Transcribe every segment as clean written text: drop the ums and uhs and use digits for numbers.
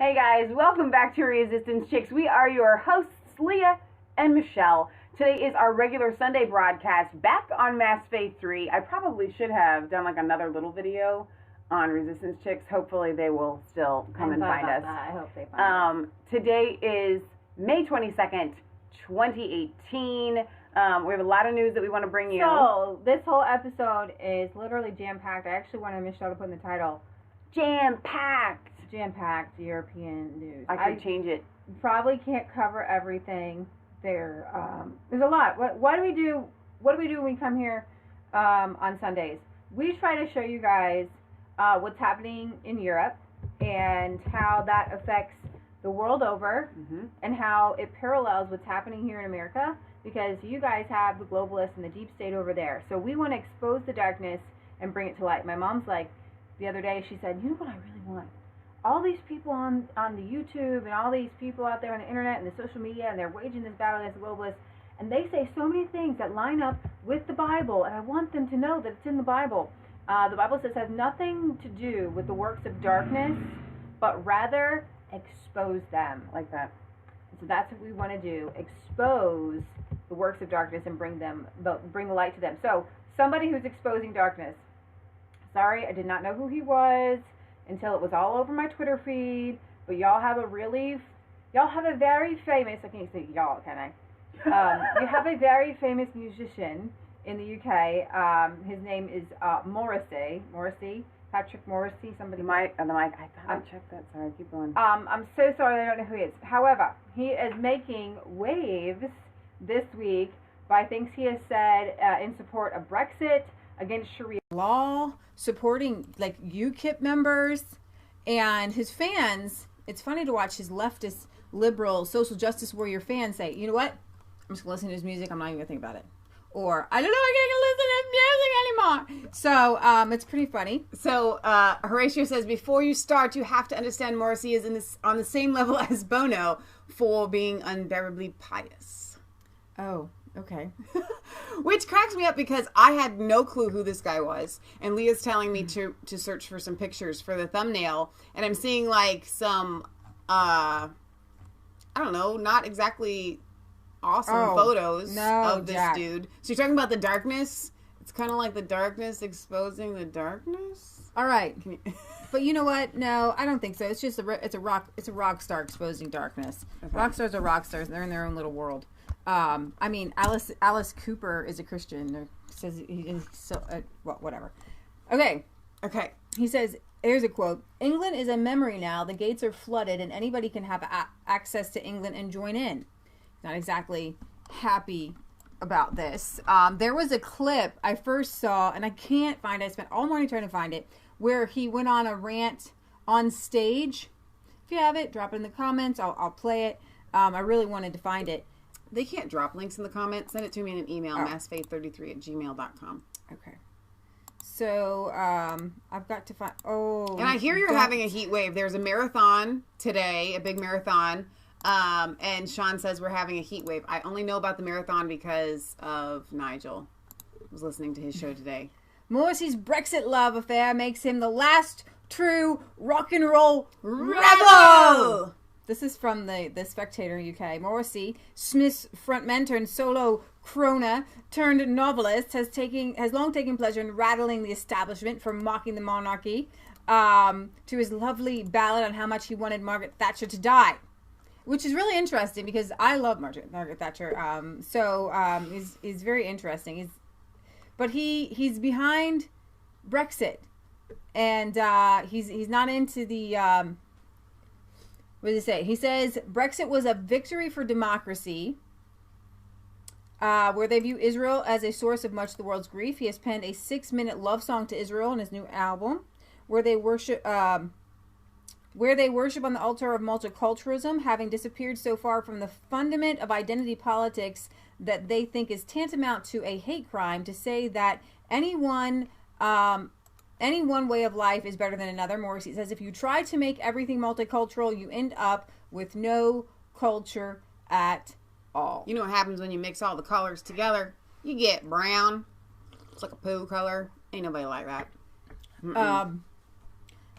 Hey guys, welcome back to Resistance Chicks. We are your hosts, Leah and Michelle. Today is our regular Sunday broadcast back on Mass Faith 3. I probably should have done like another little video on Resistance Chicks. Hopefully they will still come and find us. I hope they find us. Today is May 22nd, 2018. We have a lot of news that we want to bring you. So, this whole episode is literally jam-packed. I actually wanted Michelle to put in the title. Jam-packed European news. I could change it. Probably can't cover everything. There's a lot. What do we do? What do we do when we come here on Sundays? We try to show you guys what's happening in Europe and how that affects the world over, and how it parallels what's happening here in America, because you guys have the globalists and the deep state over there. So we want to expose the darkness and bring it to light. My mom's like, the other day, she said, you know what I really want? All these people on the YouTube and all these people out there on the internet and the social media, and they're waging this battle against the globalists, and they say so many things that line up with the Bible, and I want them to know that it's in the Bible. The Bible says it has nothing to do with the works of darkness, but rather expose them. Like that. So that's what we want to do, expose the works of darkness and bring the light to them. So, somebody who's exposing darkness. Sorry, I did not know who he was until it was all over my Twitter feed, but y'all have a very famous, I can't say y'all, can I? You have a very famous musician in the UK. His name is Morrissey, Patrick Morrissey, somebody. The mic, I thought I checked that, sorry, keep going. I'm so sorry, I don't know who he is. However, he is making waves this week by things he has said in support of Brexit, against Sharia law, supporting like UKIP members, and his fans. It's funny to watch his leftist, liberal, social justice warrior fans say, you know what, I'm just going to listen to his music, I'm not even going to think about it. Or, I don't know, I can't listen to his music anymore. So, it's pretty funny. So, Horatio says, before you start, you have to understand Morrissey is on the same level as Bono for being unbearably pious. Oh, okay. Which cracks me up because I had no clue who this guy was. And Leah's telling me to search for some pictures for the thumbnail. And I'm seeing like some, I don't know, not exactly awesome photos of this dude. So you're talking about the darkness? It's kind of like the darkness exposing the darkness? All right. But you know what? No, I don't think so. It's just it's a rock star exposing darkness. Okay. Rock stars are rock stars. They're in their own little world. I mean, Alice Cooper is a Christian. Says he's so well, whatever. Okay. He says, here's a quote: "England is a memory now. The gates are flooded, and anybody can have access to England and join in." Not exactly happy about this. There was a clip I first saw, and I can't find it. I spent all morning trying to find it, where he went on a rant on stage. If you have it, drop it in the comments. I'll play it. I really wanted to find it. They can't drop links in the comments. Send it to me in an email, massfaith33@gmail.com. Okay. So, I've got to find... Oh. And I hear you're having a heat wave. There's a marathon today, a big marathon. And Sean says we're having a heat wave. I only know about the marathon because of Nigel. I was listening to his show today. Morrissey's Brexit love affair makes him the last true rock and roll rebel. This is from the Spectator UK. Morrissey, Smith's frontman turned solo crooner turned novelist, has long taken pleasure in rattling the establishment for mocking the monarchy, to his lovely ballad on how much he wanted Margaret Thatcher to die, which is really interesting because I love Margaret Thatcher. Is very interesting. But he's behind Brexit, and he's not into the. What does he say? He says Brexit was a victory for democracy, where they view Israel as a source of much of the world's grief. He has penned a 6-minute love song to Israel in his new album, where they worship on the altar of multiculturalism, having disappeared so far from the fundament of identity politics that they think is tantamount to a hate crime to say that any one way of life is better than another. Morrissey says if you try to make everything multicultural, you end up with no culture at all. You know what happens when you mix all the colors together? You get brown. It's like a poo color. Ain't nobody like that.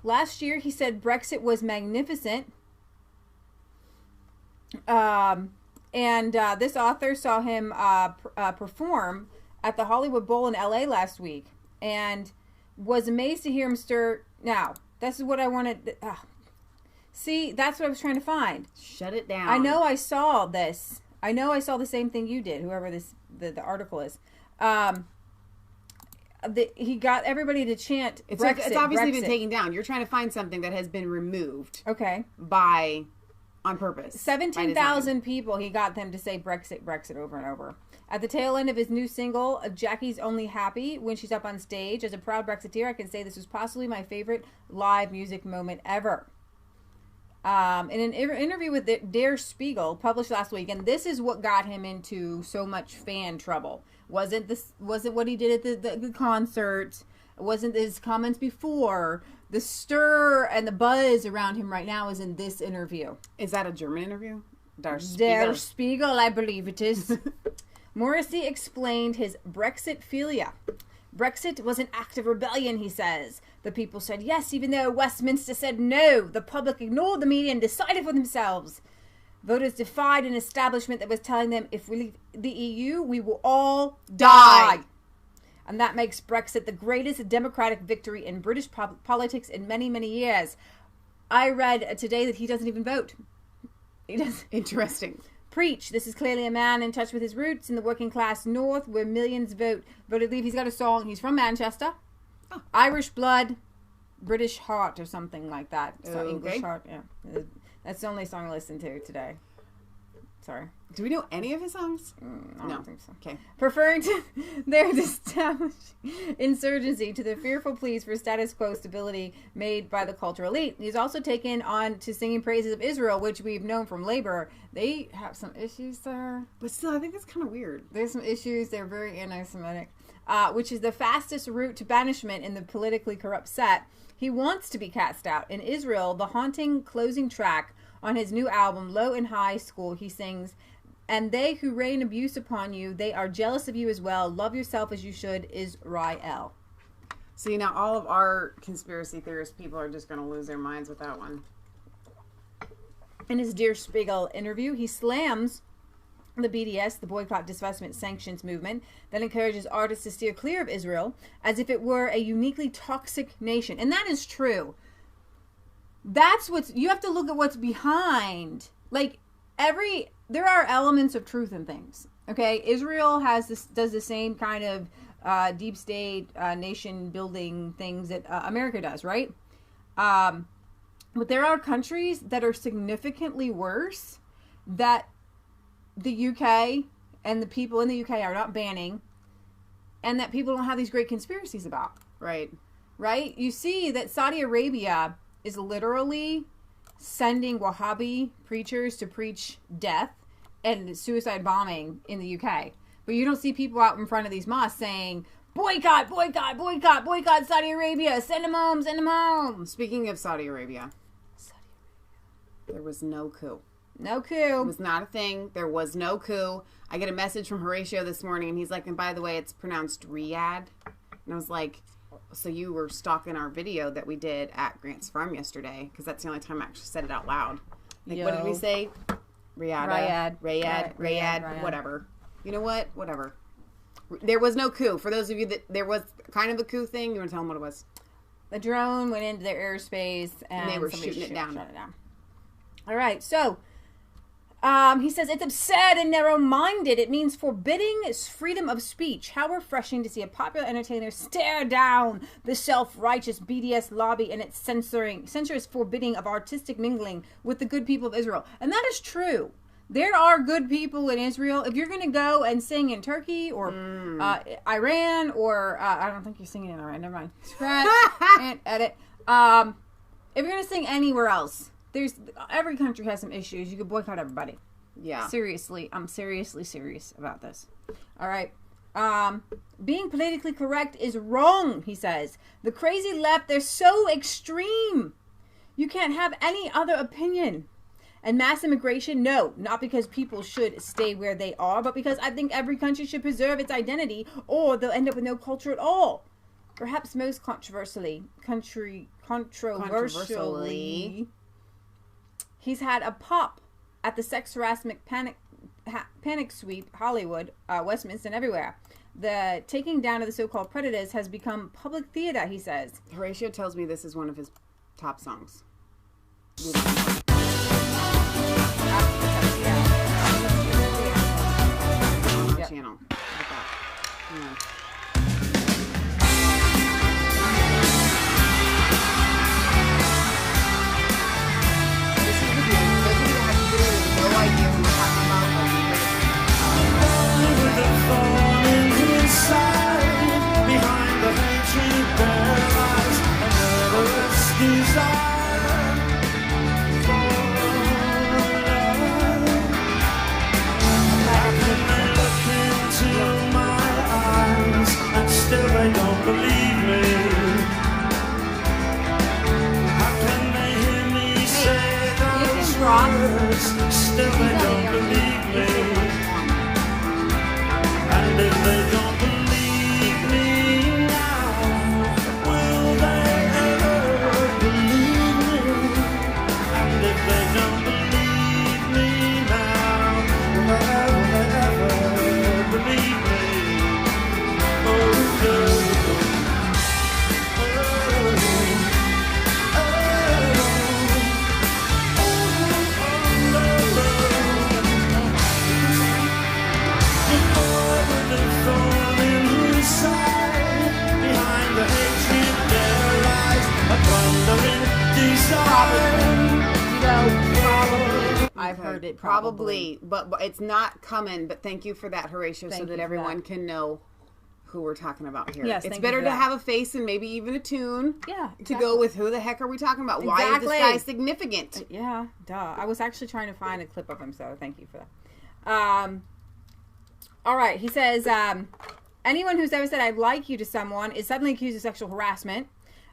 Last year, he said Brexit was magnificent. This author saw him perform at the Hollywood Bowl in LA last week and was amazed to hear him stir. Now, this is what I wanted. See, that's what I was trying to find. Shut it down. I know I saw this. I know I saw the same thing you did, whoever the article is. He got everybody to chant Brexit. It's obviously Brexit. been taken down. You're trying to find something that has been removed. Okay. On purpose. 17,000 people, he got them to say Brexit, Brexit over and over. At the tail end of his new single, Jackie's Only Happy, when she's up on stage. As a proud Brexiteer, I can say this was possibly my favorite live music moment ever. In an interview with Der Spiegel, published last week, and this is what got him into so much fan trouble. Wasn't what he did at the concert. It wasn't his comments before. The stir and the buzz around him right now is in this interview. Is that a German interview? Der Spiegel. Der Spiegel, I believe it is. Morrissey explained his Brexitphilia. Brexit was an act of rebellion, he says. The people said yes, even though Westminster said no. The public ignored the media and decided for themselves. Voters defied an establishment that was telling them if we leave the EU, we will all die. And that makes Brexit the greatest democratic victory in British politics in many, many years. I read today that he doesn't even vote. He does. Interesting. Preach. This is clearly a man in touch with his roots in the working class north where millions voted leave. He's got a song. He's from Manchester. Oh. Irish blood, British heart or something like that. So okay. English heart. Yeah. That's the only song I listened to today. Sorry. Do we know any of his songs? I don't think so. Okay. Preferring their established insurgency to the fearful pleas for status quo stability made by the cultural elite. He's also taken on to singing praises of Israel, which we've known from Labour. They have some issues there. But still, I think that's kind of weird. There's some issues. They're very anti-Semitic, which is the fastest route to banishment in the politically corrupt set. He wants to be cast out. In Israel, the haunting closing track on his new album, Low and High School, he sings, "And they who rain abuse upon you, they are jealous of you as well. Love yourself as you should, Israel." See, now all of our conspiracy theorist people are just going to lose their minds with that one. In his Der Spiegel interview, he slams the BDS, the Boycott, Divestment, Sanctions movement that encourages artists to steer clear of Israel as if it were a uniquely toxic nation. And that is true. That's you have to look at what's behind. Like, there are elements of truth in things. Okay, Israel does the same kind of deep state nation building things that America does, right? But there are countries that are significantly worse that the UK and the people in the UK are not banning, and that people don't have these great conspiracies about. Right. Right? You see that Saudi Arabia is literally sending Wahhabi preachers to preach death and suicide bombing in the UK. But you don't see people out in front of these mosques saying, boycott, boycott, boycott, boycott Saudi Arabia, send them home, send them home. Speaking of Saudi Arabia, there was no coup. No coup. It was not a thing. There was no coup. I get a message from Horatio this morning, and he's like, and by the way, it's pronounced Riyadh. And I was like, so you were stalking our video that we did at Grant's Farm yesterday, because that's the only time I actually said it out loud. Like, what did we say? Riyadh, whatever. You know what? Whatever. There was no coup. For those of you that there was kind of a coup thing, you want to tell them what it was? The drone went into their airspace, and they were shooting it down. Shut it down. All right, so he says, it's absurd and narrow-minded. It means forbidding freedom of speech. How refreshing to see a popular entertainer stare down the self-righteous BDS lobby and its censorous forbidding of artistic mingling with the good people of Israel. And that is true. There are good people in Israel. If you're going to go and sing in Turkey or Iran or I don't think you're singing in Iran. Never mind. Scratch and edit. If you're going to sing anywhere else, every country has some issues. You could boycott everybody. Yeah. Seriously. I'm seriously serious about this. All right. Being politically correct is wrong, he says. The crazy left, they're so extreme. You can't have any other opinion. And mass immigration, no. Not because people should stay where they are, but because I think every country should preserve its identity or they'll end up with no culture at all. Perhaps most controversially, he's had a pop at the sex harassment panic sweep, Hollywood, Westminster, and everywhere. The taking down of the so-called predators has become public theater, he says. Horatio tells me this is one of his top songs. Channel. Look at that. Yeah. This is the video. Those of you that have literally no idea who we're talking about. Behind the hatred there lies a murderous desire for love. How can they look into my eyes and still they don't believe me? How can they hear me say those words? Still they don't believe me. And if they don't believe me now, will they ever believe me? And if they don't believe me now, will they ever believe me? Oh, girl. Behind the hatred there lies a thundering desire. I've heard it Probably, but it's not coming. But thank you for that, Horatio, Thank so you that for everyone that. can know who we're talking about here. Yes, it's thank better you to for that. have a face and maybe even a tune Yeah, to exactly. go with who the heck are we talking about? Why is this Exactly. guy significant? Yeah, duh. I was actually trying to find a clip of him, so thank you for that. All right, he says, anyone who's ever said "I'd like you" to someone is suddenly accused of sexual harassment.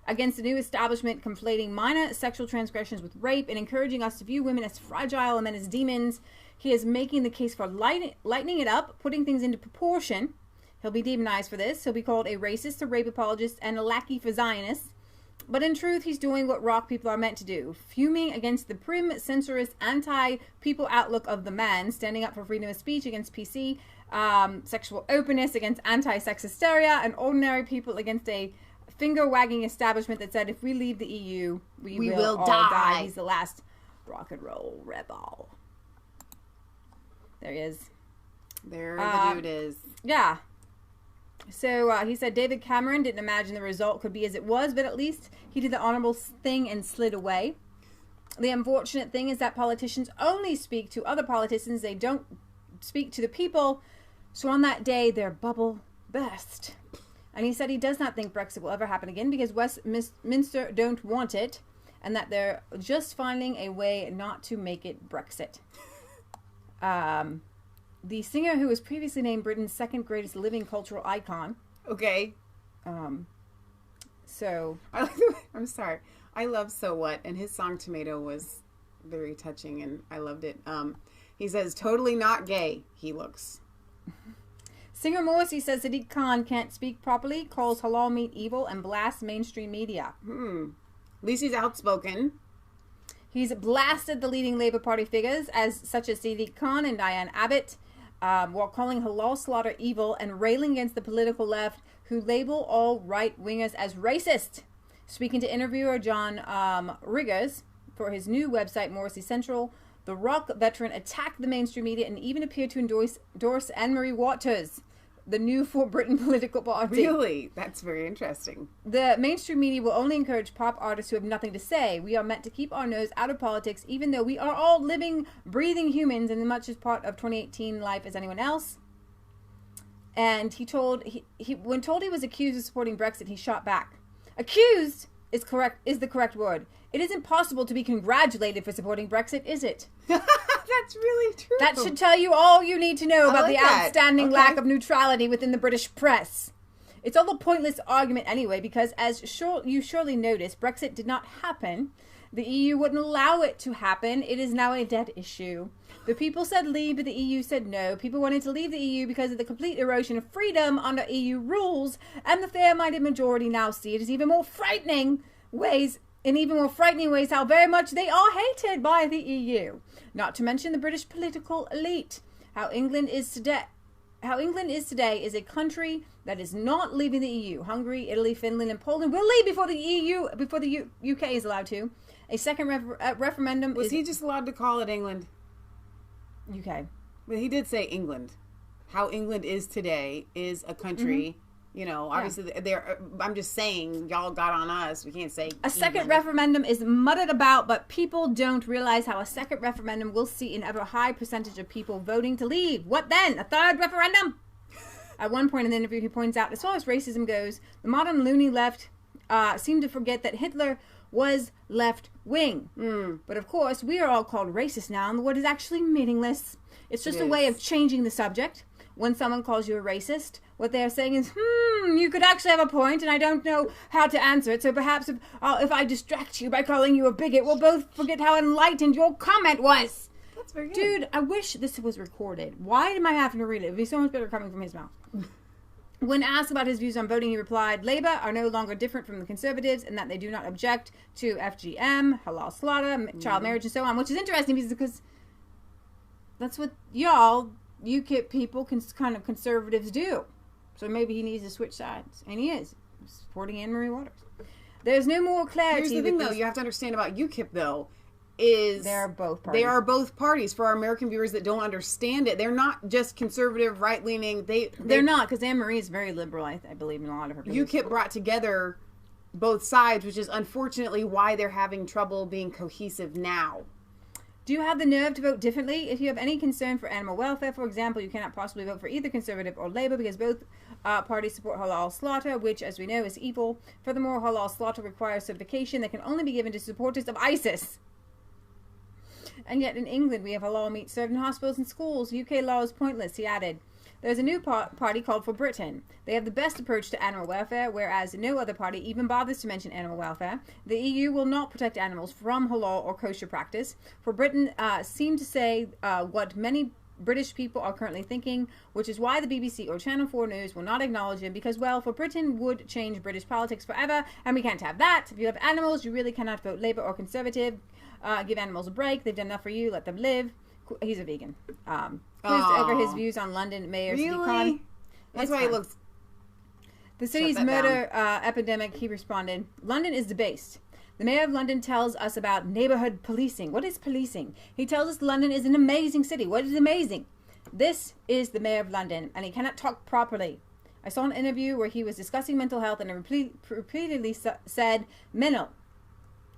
Against the new establishment conflating minor sexual transgressions with rape and encouraging us to view women as fragile and men as demons, he is making the case for lightening it up, putting things into proportion. He'll be demonized for this. He'll be called a racist, a rape apologist, and a lackey for Zionists. But in truth, he's doing what rock people are meant to do, fuming against the prim, censorious, anti-people outlook of the man, standing up for freedom of speech against PC, sexual openness against anti-sex hysteria, and ordinary people against a finger-wagging establishment that said, if we leave the EU, we will all die. He's the last rock and roll rebel. There he is. There the dude is. Yeah. So he said David Cameron didn't imagine the result could be as it was, but at least he did the honorable thing and slid away. The unfortunate thing is that politicians only speak to other politicians. They don't speak to the people. So on that day, their bubble burst. And he said he does not think Brexit will ever happen again because Westminster don't want it, and that they're just finding a way not to make it Brexit. The singer who was previously named Britain's second greatest living cultural icon. Okay. So I'm sorry. I love So What, and his song Tomato was very touching, and I loved it. He says, totally not gay, he looks. Singer Morrissey says Sadiq Khan can't speak properly, calls halal meat evil, and blasts mainstream media. At least he's outspoken. He's blasted the leading Labour Party figures, such as Sadiq Khan and Diane Abbott, while calling halal slaughter evil and railing against the political left, who label all right-wingers as racist. Speaking to interviewer John Riggers for his new website, Morrissey Central, the rock veteran attacked the mainstream media and even appeared to endorse Anne-Marie Waters, the new For Britain political party. Really? That's very interesting. The mainstream media will only encourage pop artists who have nothing to say. We are meant to keep our nose out of politics, even though we are all living, breathing humans and as much as part of 2018 life as anyone else. And when told he was accused of supporting Brexit, he shot back. Accused is the correct word. It isn't possible to be congratulated for supporting Brexit, is it? That's really true. That should tell you all you need to know about the outstanding Okay. lack of neutrality within the British press. It's all a pointless argument anyway, because as you surely noticed, Brexit did not happen. The EU wouldn't allow it to happen. It is now a dead issue. The people said leave, but the EU said no. People wanted to leave the EU because of the complete erosion of freedom under EU rules, and the fair-minded majority now see it as even more frightening ways in even more frightening ways how very much they are hated by the EU. Not to mention the British political elite. How England is today is a country that is not leaving the EU. Hungary, Italy, Finland, and Poland will leave before the UK is allowed to. A second referendum Was he just allowed to call it England? UK. But he did say England. How England is today is a country. You know, obviously, I'm just saying, y'all got on us. We can't say a second referendum is muddled about, but people don't realize how a second referendum will see an ever high percentage of people voting to leave. What then? A third referendum? At one point in the interview, he points out, as far as racism goes, the modern loony left seem to forget that Hitler was left-wing. But of course, we are all called racist now, and the word is actually meaningless. It's just a way of changing the subject. When someone calls you a racist, what they are saying is, you could actually have a point, and I don't know how to answer it, so perhaps if I distract you by calling you a bigot, we'll both forget how enlightened your comment was. That's very good. Dude, I wish this was recorded. Why am I having to read it? It would be so much better coming from his mouth. When asked about his views on voting, he replied, Labour are no longer different from the Conservatives in that they do not object to FGM, halal slaughter, child marriage, and so on, which is interesting because that's what y'all UKIP people, kind of conservatives, do. So maybe he needs to switch sides. And he is. Supporting Anne-Marie Waters. There's no more clarity. Here's the thing, though. You have to understand about UKIP, though, is... They're both parties. They are both parties. For our American viewers that don't understand it, they're not just conservative, right-leaning. They're not, because Anne-Marie is very liberal, I believe, in a lot of her views. UKIP brought together both sides, which is unfortunately why they're having trouble being cohesive now. Do you have the nerve to vote differently? If you have any concern for animal welfare, for example, you cannot possibly vote for either Conservative or Labour because both parties support halal slaughter, which, as we know, is evil. Furthermore, halal slaughter requires certification that can only be given to supporters of ISIS. And yet in England, we have halal meat served in hospitals and schools. UK law is pointless, he added. There's a new party called For Britain. They have the best approach to animal welfare, whereas no other party even bothers to mention animal welfare. The EU will not protect animals from halal or kosher practice. For Britain seem to say what many British people are currently thinking, which is why the BBC or Channel 4 News will not acknowledge him, because, well, For Britain would change British politics forever, and we can't have that. If you have animals, you really cannot vote Labour or Conservative. Give animals a break. They've done enough for you. Let them live. He's a vegan. Quizzed over his views on London Mayor City Khan. That's why he looks... The city's murder epidemic, he responded, London is debased. The mayor of London tells us about neighborhood policing. What is policing? He tells us London is an amazing city. What is amazing? This is the mayor of London, and he cannot talk properly. I saw an interview where he was discussing mental health and repeatedly said mental.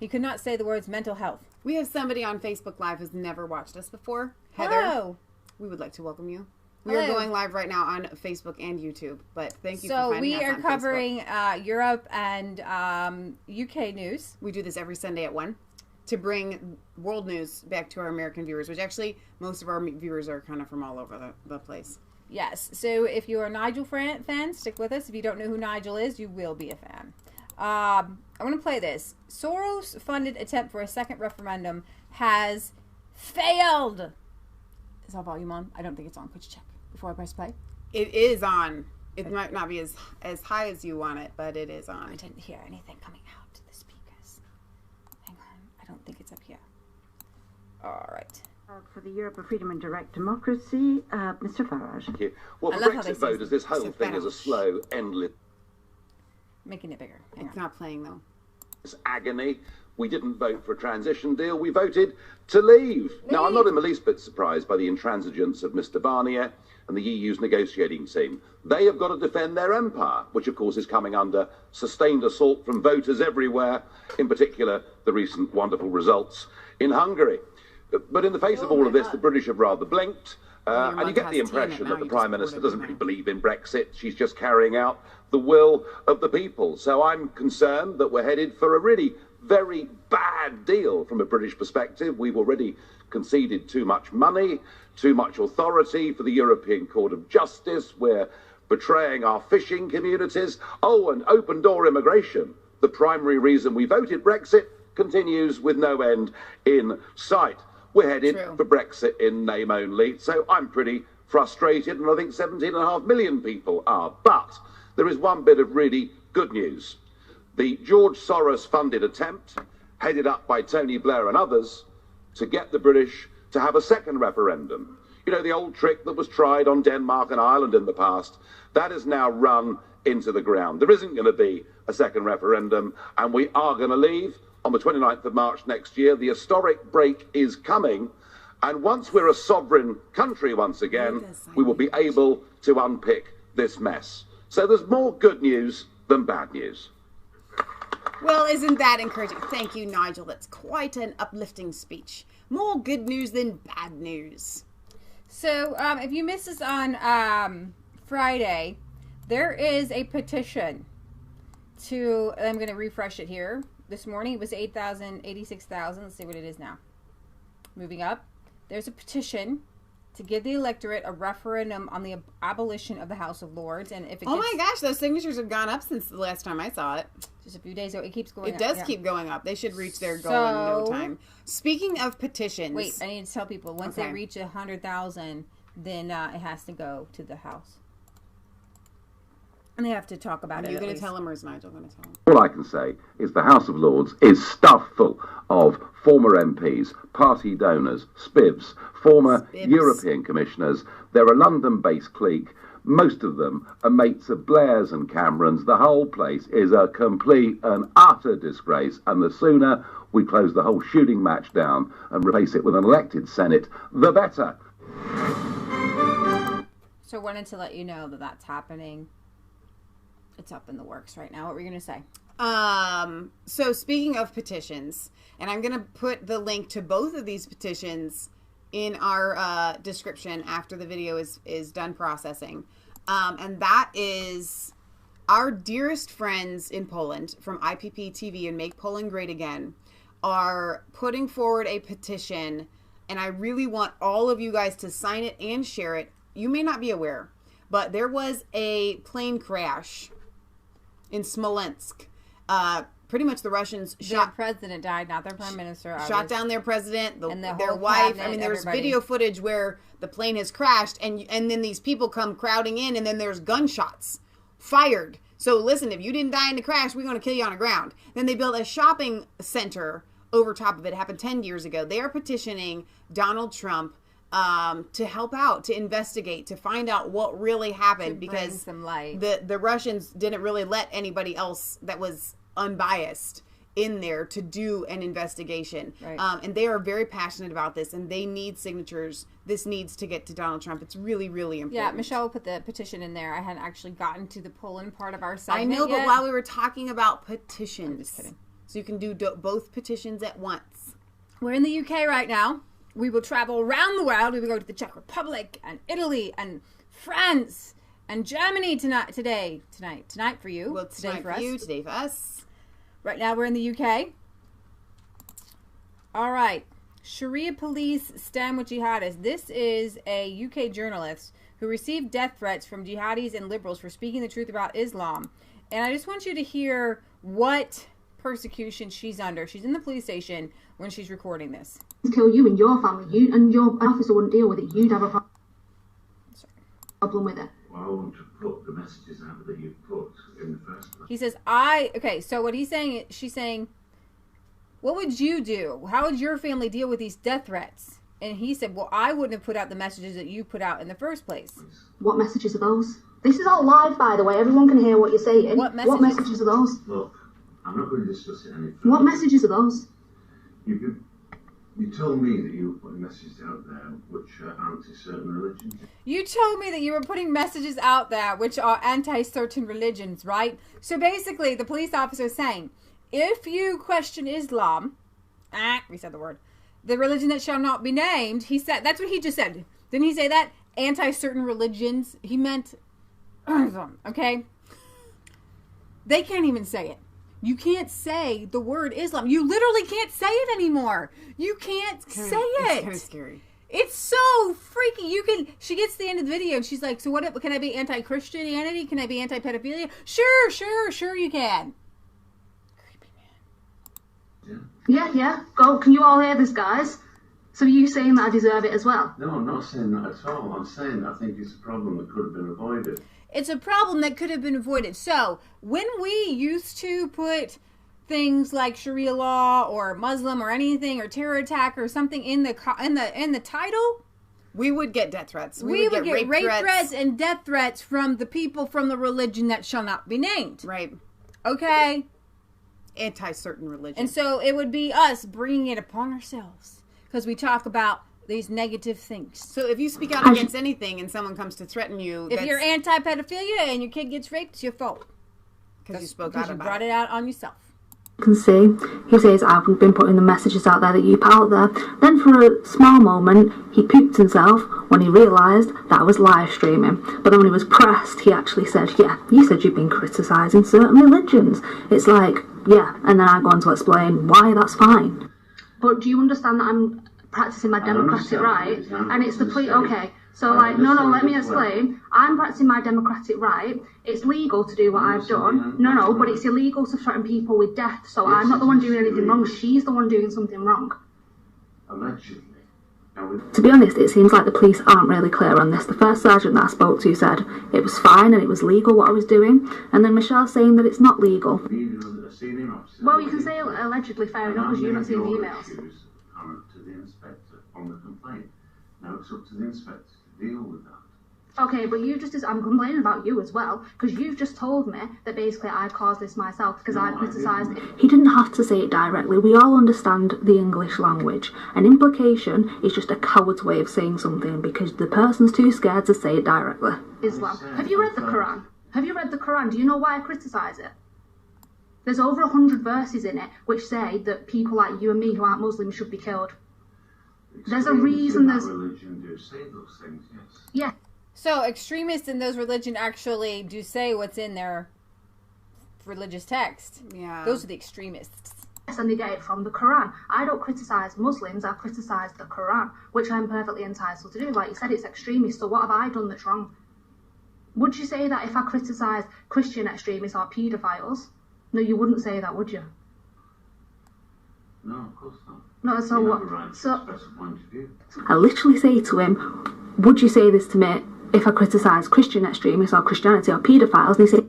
He could not say the words mental health. We have somebody on Facebook Live who's never watched us before. Heather. Hello. We would like to welcome you. We are going live right now on Facebook and YouTube, but thank you for finding us on Facebook. So we are covering Europe and UK news. We do this every Sunday at 1 to bring world news back to our American viewers, which actually most of our viewers are kind of from all over the place. Yes. So if you're a Nigel fan, stick with us. If you don't know who Nigel is, you will be a fan. I want to play this. Soros-funded attempt for a second referendum has failed. Is our volume on? I don't think it's on. Could you check before I press play? It is on. It might not be as high as you want it, but it is on. I didn't hear anything coming out to the speakers. Hang on. I don't think it's up here. All right. For the Europe of Freedom and Direct Democracy, Mr. Farage. Thank you. Well, for Brexit voters, this whole thing is a slow, endless... Making it bigger. It's not playing, though. Agony. We didn't vote for a transition deal. We voted to leave. Now, I'm not in the least bit surprised by the intransigence of Mr. Barnier and the EU's negotiating team. They have got to defend their empire, which, of course, is coming under sustained assault from voters everywhere, in particular, the recent wonderful results in Hungary. But in the face of all of this, the British have rather blinked. And you get the impression that the Prime Minister doesn't really believe in Brexit. She's just carrying out the will of the people. So I'm concerned that we're headed for a really very bad deal from a British perspective. We've already conceded too much money, too much authority for the European Court of Justice. We're betraying our fishing communities. Oh, and open door immigration. The primary reason we voted Brexit continues with no end in sight. We're headed for Brexit in name only, so I'm pretty frustrated, and I think 17.5 million people are. But there is one bit of really good news. The George Soros-funded attempt headed up by Tony Blair and others, to get the British to have a second referendum. You know, the old trick that was tried on Denmark and Ireland in the past, that is now run into the ground. There isn't going to be a second referendum, and we are going to leave on the 29th of March next year. The historic break is coming, and once we're a sovereign country once again, we will be able to unpick this mess. So there's more good news than bad news. Well, isn't that encouraging? Thank you, Nigel. That's quite an uplifting speech. More good news than bad news. So, if you missed us on Friday, there is a petition to, I'm going to refresh it here. This morning it was 86,000. Let's see what it is now. Moving up. There's a petition to give the electorate a referendum on the abolition of the House of Lords. And if it Oh my gosh, those signatures have gone up since the last time I saw it. Just a few days ago. It keeps going up. It does keep going up. They should reach their goal in no time. Speaking of petitions. Wait, I need to tell people, once they reach 100,000, then it has to go to the House. And they have to talk about it. Are you going to tell him, or is Nigel going to tell him? All I can say is the House of Lords is stuffed full of former MPs, party donors, spivs, former European commissioners. They're a London-based clique. Most of them are mates of Blair's and Cameron's. The whole place is a complete and utter disgrace. And the sooner we close the whole shooting match down and replace it with an elected Senate, the better. So I wanted to let you know that that's happening. It's up in the works right now. What were you going to say? So speaking of petitions, and I'm going to put the link to both of these petitions in our description after the video is done processing. And that is our dearest friends in Poland from IPP TV and Make Poland Great Again are putting forward a petition, and I really want all of you guys to sign it and share it. You may not be aware, but there was a plane crash in Smolensk. Pretty much the Russians Their president died, not their prime minister. Shot down their president, and their wife. I mean, there's video footage where the plane has crashed, and then these people come crowding in, and then there's gunshots fired. So listen, if you didn't die in the crash, we're going to kill you on the ground. Then they built a shopping center over top of it. It happened 10 years ago. They are petitioning Donald Trump to help out, to investigate, to find out what really happened, because some light. The Russians didn't really let anybody else that was unbiased in there to do an investigation. Right. And they are very passionate about this, and they need signatures. This needs to get to Donald Trump. It's really, really important. Yeah, Michelle put the petition in there. I hadn't actually gotten to the Poland part of our segment I know, yet. but while we were talking about petitions, I'm just kidding. So you can do both petitions at once. We're in the UK right now. We will travel around the world. We will go to the Czech Republic and Italy and France and Germany tonight for you. Well, tonight for you, today for us. Right now we're in the UK. All right. Sharia police stand with jihadists. This is a UK journalist who received death threats from jihadis and liberals for speaking the truth about Islam. And I just want you to hear what persecution she's under. She's in the police station when she's recording this. Kill you and your family. You and your officer wouldn't deal with it. You'd have a problem with it. Well, I want to put the messages out that you've put in the first place. He says, okay, so what he's saying, she's saying, what would you do? How would your family deal with these death threats? And he said, well, I wouldn't have put out the messages that you put out in the first place. What messages are those? This is all live, by the way. Everyone can hear what you're saying. What messages are those? Look, I'm not going to discuss it any further. What messages are those? You told me that you were putting messages out there which are anti-certain religions. You told me that you were putting messages out there which are anti-certain religions, right? So basically, the police officer is saying, if you question Islam, we said the word, the religion that shall not be named, he said, that's what he just said. Didn't he say that? Anti-certain religions. He meant, okay? They can't even say it. You can't say the word Islam. You literally can't say it anymore. You can't say it. It's kind of scary. It's so freaky. She gets to the end of the video and she's like, so what, can I be anti-Christianity? Can I be anti-pedophilia? Sure you can. Creepy man. Yeah. Go. Can you all hear this, guys? So are you saying that I deserve it as well? No, I'm not saying that at all. I'm saying that I think it's a problem that could have been avoided. It's a problem that could have been avoided. So, when we used to put things like Sharia law or Muslim or anything or terror attack or something in the title, we would get death threats. We would get rape threats and death threats from the people from the religion that shall not be named. Right. Okay. Anti-certain religion. And so it would be us bringing it upon ourselves because we talk about these negative things. So if you speak out against anything and someone comes to threaten you, if you're anti-pedophilia and your kid gets raped, it's your fault. Because you spoke out about it. Because you brought it out on yourself. You can see, he says, I've been putting the messages out there that you put out there. Then for a small moment, he pooped himself when he realised that I was live streaming. But then when he was pressed, he actually said, yeah, you said you've been criticising certain religions. It's like, yeah, and then I go on to explain why that's fine. But do you understand that I'm practising my democratic right? And it's the plea, okay. So, like, no, let me explain. I'm practicing my democratic right. It's legal to do what I've done. No, but it's illegal to threaten people with death. So I'm not the one doing anything wrong. She's the one doing something wrong. Allegedly. To be honest, it seems like the police aren't really clear on this. The first sergeant that I spoke to said it was fine and it was legal what I was doing. And then Michelle's saying that it's not legal. Well, you can say allegedly, fair enough, because you've not seen the emails. To the inspector on the complaint. Now it's up to the inspector to deal with that. Okay, but I'm complaining about you as well, because you've just told me that basically I caused this myself because I criticised it. He didn't have to say it directly. We all understand the English language. An implication is just a coward's way of saying something because the person's too scared to say it directly. Islam. Have you read the Quran? Have you read the Quran? Do you know why I criticise it? There's over 100 verses in it which say that people like you and me who aren't Muslims should be killed. There's a reason there's... religion do say those things, yes. Yeah. So extremists in those religions actually do say what's in their religious text. Yeah. Those are the extremists. Yes, and they get it from the Quran. I don't criticise Muslims, I criticise the Quran, which I'm perfectly entitled to do. Like you said, it's extremist, so what have I done that's wrong? Would you say that if I criticise Christian extremists or paedophiles? No, you wouldn't say that, would you? No, of course not. No, so you what? Have a right to so express a point of view. I literally say to him, would you say this to me if I criticise Christian extremists or Christianity or paedophiles? And he said,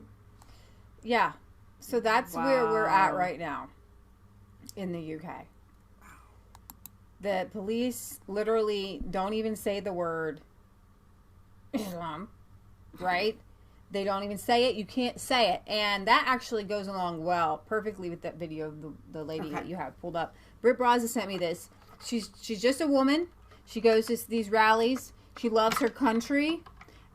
yeah. So that's where we're at right now in the UK. The police literally don't even say the word Islam, right? They don't even say it. You can't say it. And that actually goes along perfectly with that video of the lady that you have pulled up. Britt Braza sent me this. She's just a woman. She goes to these rallies. She loves her country.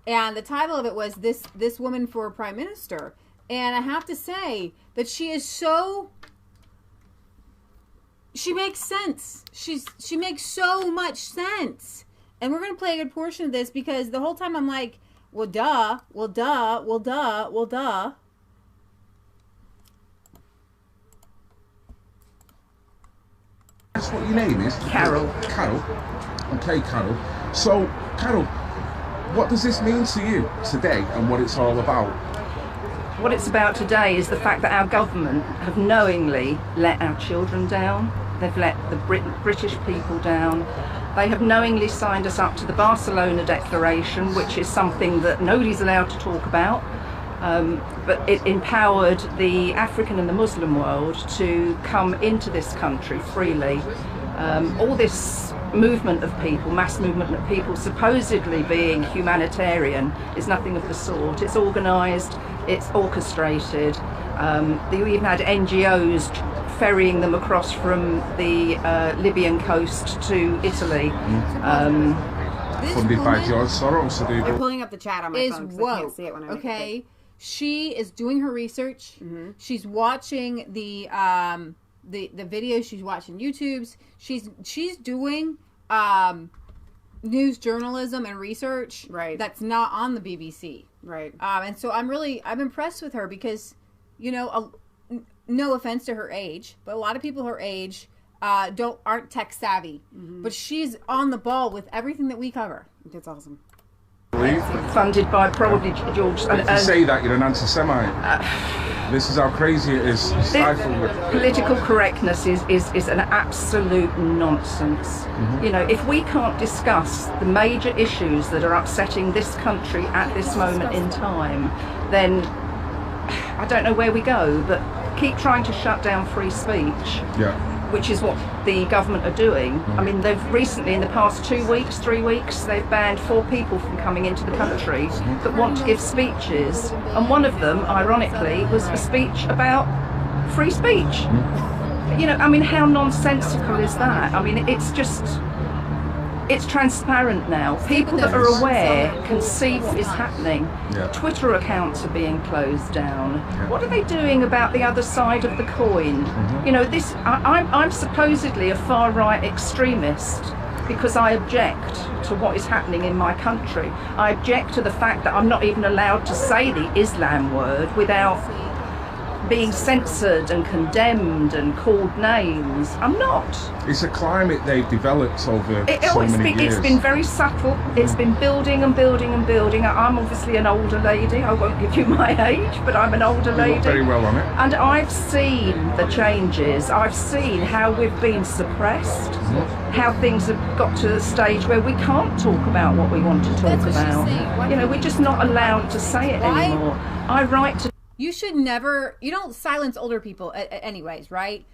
And the title of it was This Woman for Prime Minister. And I have to say that she is so... She makes sense. She makes so much sense. And we're going to play a good portion of this because the whole time I'm like, well, duh. What's what your name is? Carol. Carol. Okay, Carol. So, Carol, what does this mean to you today and what it's all about? What it's about today is the fact that our government have knowingly let our children down. They've let the British people down. They have knowingly signed us up to the Barcelona Declaration, which is something that nobody's allowed to talk about. But it empowered the African and the Muslim world to come into this country freely. All this movement of people, mass movement of people, supposedly being humanitarian, is nothing of the sort. It's organised, it's orchestrated. You even had NGOs ferrying them across from the Libyan coast to Italy. Funded by George Soros. I'm pulling up the chat on my phone because I can't see it when I'm okay. She is doing her research. Mm-hmm. She's watching the videos. She's watching YouTube's. She's doing news journalism and research. Right. That's not on the BBC. Right. And so I'm impressed with her because, you know, no offense to her age, but a lot of people her age aren't tech savvy. Mm-hmm. But she's on the ball with everything that we cover. That's awesome. Funded by probably George. If you say that, you're an anti-Semite. This is how crazy it is. Stifled with political correctness is an absolute nonsense. Mm-hmm. You know, if we can't discuss the major issues that are upsetting this country at this moment in time, then I don't know where we go. But keep trying to shut down free speech, Yeah. which is what the government are doing. I mean, they've recently, in the past 2 weeks, 3 weeks, they've banned 4 people from coming into the country that want to give speeches. And one of them, ironically, was a speech about free speech. You know, I mean, how nonsensical is that? I mean, it's just, it's transparent now. People that are aware can see what is happening. Yeah. Twitter accounts are being closed down. What are they doing about the other side of the coin? You know, this. I'm supposedly a far-right extremist because I object to what is happening in my country. I object to the fact that I'm not even allowed to say the Islam word without being censored and condemned and called names. I'm not. It's a climate they've developed over so many years. It's been very subtle. It's been building and building and building. I'm obviously an older lady. I won't give you my age, but I'm an older lady. You look very well on it. And I've seen the changes. I've seen how we've been suppressed, how things have got to the stage where we can't talk about what we want to talk about. You know, we're just not allowed to say it anymore. I write to You should never, you don't silence older people anyways, right?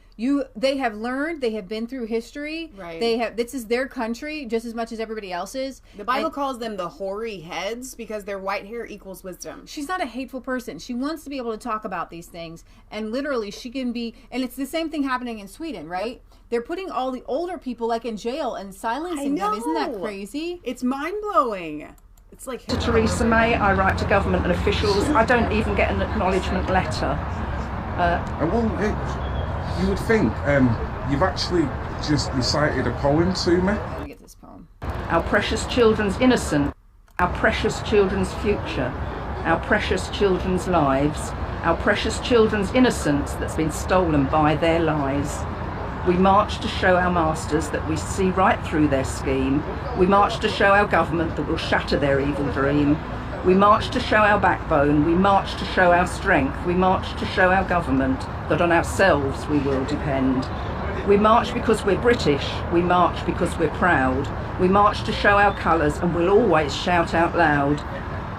They have learned, they have been through history. Right. This is their country just as much as everybody else's. The Bible calls them the hoary heads because their white hair equals wisdom. She's not a hateful person. She wants to be able to talk about these things. And literally she can be, and it's the same thing happening in Sweden, right? They're putting all the older people like in jail and silencing them. Isn't that crazy? It's mind-blowing. It's like to Theresa May, I write to government and officials. I don't even get an acknowledgement letter. You would think you've actually just recited a poem to me. Let me get this poem. Our precious children's innocence, our precious children's future, our precious children's lives, our precious children's innocence that's been stolen by their lies. We march to show our masters that we see right through their scheme. We march to show our government that we'll shatter their evil dream. We march to show our backbone. We march to show our strength. We march to show our government that on ourselves we will depend. We march because we're British. We march because we're proud. We march to show our colours and we'll always shout out loud.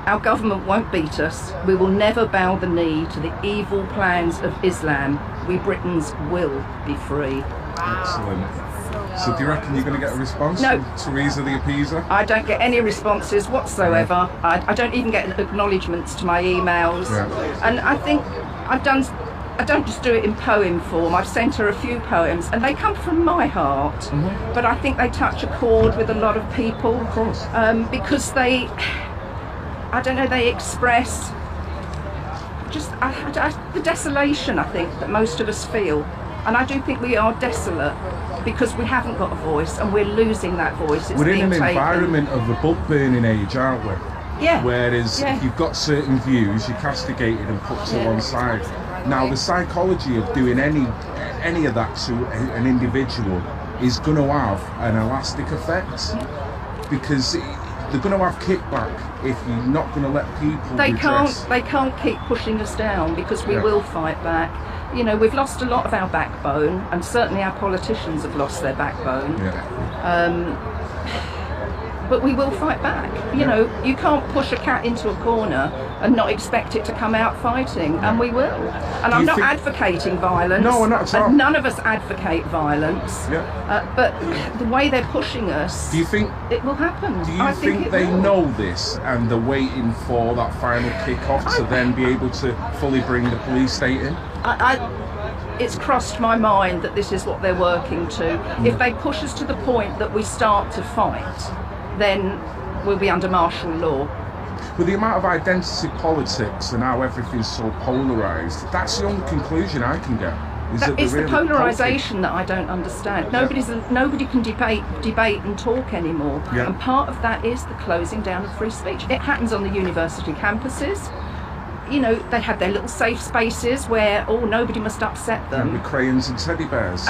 Our government won't beat us. We will never bow the knee to the evil plans of Islam. We Britons will be free. Excellent. So do you reckon you're going to get a response No. from Theresa the Appeaser? I don't get any responses whatsoever. I don't even get acknowledgements to my emails. Yeah. And I think I don't just do it in poem form. I've sent her a few poems and they come from my heart. But I think they touch a chord with a lot of people. Of course. Because they, I don't know, they express just the desolation, I think, that most of us feel. And I do think we are desolate because we haven't got a voice and we're losing that voice. We're in an environment of the book burning age, aren't we? Yeah. Whereas if you've got certain views, you're castigated and put to one side. Now, the psychology of doing any of that to an individual is going to have an elastic effect because they're going to have kickback if you're not going to let people redress. They can't keep pushing us down because we will fight back. You know, we've lost a lot of our backbone, and certainly our politicians have lost their backbone. But we will fight back. You know, you can't push a cat into a corner and not expect it to come out fighting, and we will. And I'm not advocating violence. No, we're not at all. And none of us advocate violence. But the way they're pushing us, do you think it will happen? Do you think they know this and they're waiting for that final kick-off to then be able to fully bring the police state in? It's crossed my mind that this is what they're working to. If they push us to the point that we start to fight, then we'll be under martial law. With the amount of identity politics and how everything's so polarised, that's the only conclusion I can get. It's the polarisation that I don't understand. Nobody can debate and talk anymore. And part of that is the closing down of free speech. It happens on the university campuses. You know, they have their little safe spaces where, nobody must upset them. With crayons and teddy bears.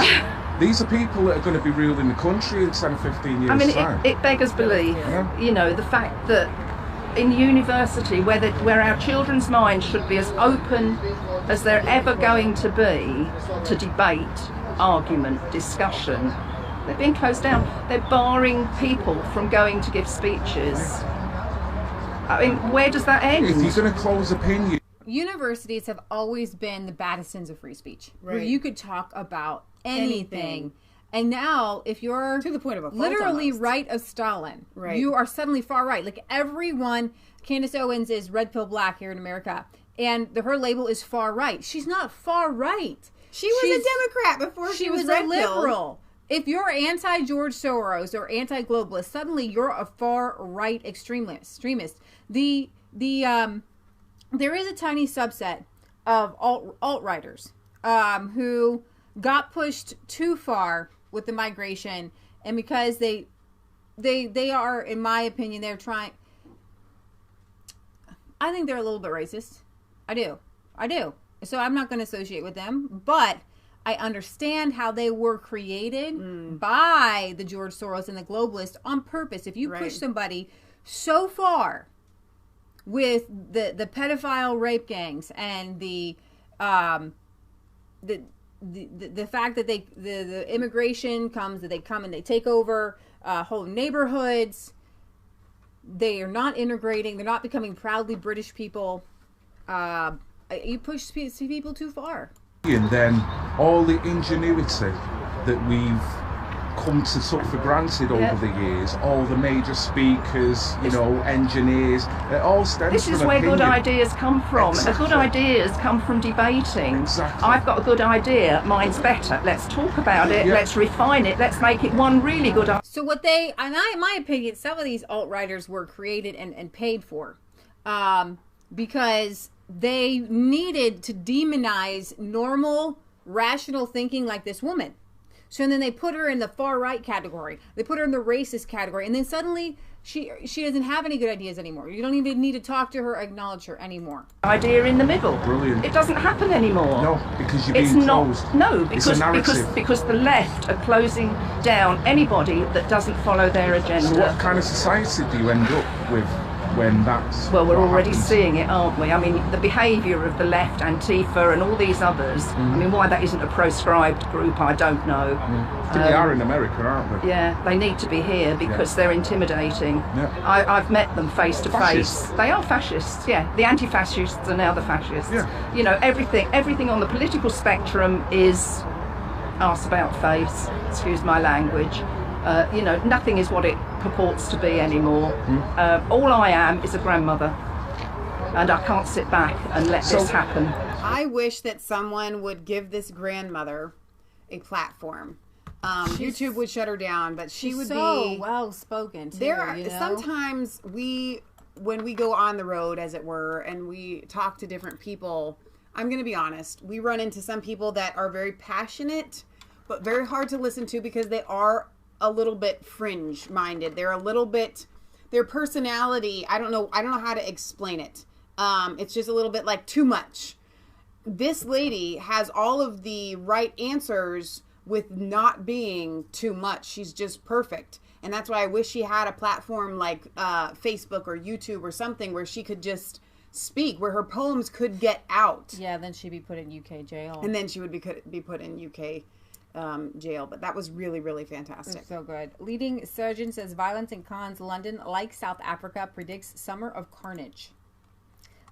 These are people that are going to be ruling the country in 10 or 15 years' time. It beggars belief. You know, the fact that in university, where our children's minds should be as open as they're ever going to be to debate, argument, discussion, they're being closed down. They're barring people from going to give speeches. I mean, where does that end? If you're going to close opinion... universities have always been the bastions of free speech, where you could talk about anything. And now, if you're to the point of a literally right of Stalin, you are suddenly far right. Like everyone, Candace Owens is red pill black here in America, and her label is far right. She's not far right. She's a Democrat before she was a liberal. If you're anti-George Soros or anti-globalist, suddenly you're a far right extremist. There is a tiny subset of alt-righters who got pushed too far with the migration, and because they are, in my opinion, I think they're a little bit racist. I do. So I'm not going to associate with them, but I understand how they were created by the George Soros and the globalists on purpose. If you push somebody so far with the pedophile rape gangs and the fact that the immigration comes, that they come and they take over whole neighborhoods, they are not integrating, they're not becoming proudly British people. You push people too far. And then all the ingenuity that we've come to take for granted over the years, all the major speakers, engineers, it all stems This is from where opinion. good ideas come from. Exactly. Good ideas come from debating. Exactly. I've got a good idea, mine's better. Let's talk about it, let's refine it, let's make it one really good idea. So in my opinion, some of these alt-righters were created and paid for because they needed to demonize normal, rational thinking like this woman. So then they put her in the far right category. They put her in the racist category. And then suddenly she doesn't have any good ideas anymore. You don't even need to talk to her, acknowledge her anymore. Idea in the middle. Brilliant. It doesn't happen anymore. No, because you're being closed. Because the left are closing down anybody that doesn't follow their agenda. So what kind of society do you end up with when that's Well, we're what already happens? seeing it, aren't we? I mean, the behaviour of the left, Antifa and all these others, I mean, why that isn't a proscribed group, I don't know. I think they are in America, aren't they? Yeah, they need to be here because they're intimidating. Yeah. I've met them face to face. Fascists. They are fascists, yeah. The anti-fascists are now the fascists. Yeah. Everything on the political spectrum is arse about face, excuse my language. Nothing is what it purports to be anymore. All I am is a grandmother, and I can't sit back and let this happen. I wish that someone would give this grandmother a platform. YouTube would shut her down, but she would so be well spoken. Sometimes when we go on the road, as it were, and we talk to different people, I'm going to be honest, we run into some people that are very passionate, but very hard to listen to because they are a little bit fringe minded. They're a little bit, their personality, I don't know how to explain it. It's just a little bit like too much. This lady has all of the right answers with not being too much. She's just perfect. And that's why I wish she had a platform like Facebook or YouTube or something where she could just speak, where her poems could get out. Yeah, then she'd be put in UK jail. And then she would be put in UK jail. But that was really, really fantastic. So good. Leading surgeon says violence in Cannes, London, like South Africa, predicts summer of carnage.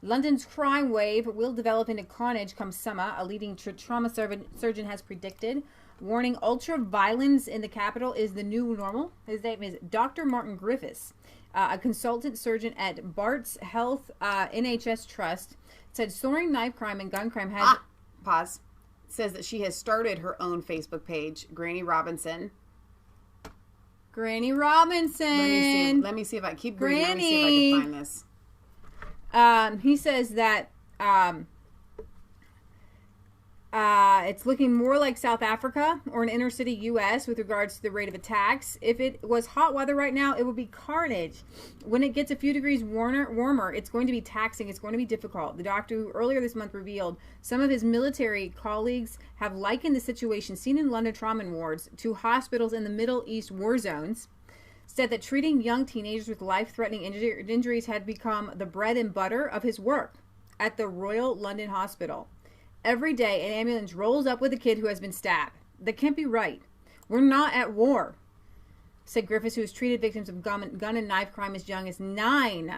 London's crime wave will develop into carnage come summer, a leading trauma surgeon has predicted, warning ultra-violence in the capital is the new normal. His name is Dr. Martin Griffiths, a consultant surgeon at Bart's Health NHS Trust, said soaring knife crime and gun crime has... Pause. Says that she has started her own Facebook page, Granny Robinson. Granny Robinson. Let me see if I keep reading. Let me see if I can find this. He says that it's looking more like South Africa or an inner city U.S. with regards to the rate of attacks. If it was hot weather right now, it would be carnage. When it gets a few degrees warmer, it's going to be taxing. It's going to be difficult. The doctor who earlier this month revealed some of his military colleagues have likened the situation seen in London trauma wards to hospitals in the Middle East war zones. Said that treating young teenagers with life-threatening injuries had become the bread and butter of his work at the Royal London Hospital. Every day, an ambulance rolls up with a kid who has been stabbed. That can't be right. We're not at war, said Griffiths, who has treated victims of gun and knife crime as young as 9.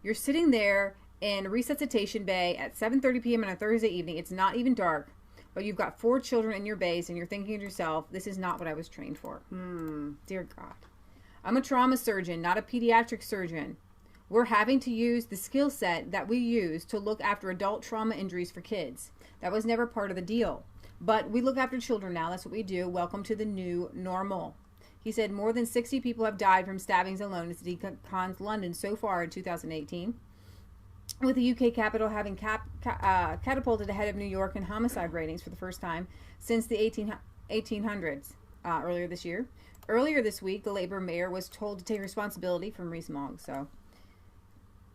You're sitting there in resuscitation bay at 7:30 p.m. on a Thursday evening. It's not even dark, but you've got 4 children in your base, and you're thinking to yourself, this is not what I was trained for. Dear God. I'm a trauma surgeon, not a pediatric surgeon. We're having to use the skill set that we use to look after adult trauma injuries for kids. That was never part of the deal. But we look after children now. That's what we do. Welcome to the new normal. He said more than 60 people have died from stabbings alone in City Cons, London so far in 2018, with the UK capital having catapulted ahead of New York in homicide ratings for the first time since the 1800s earlier this year. Earlier this week, the Labour mayor was told to take responsibility from Rees-Mogg. So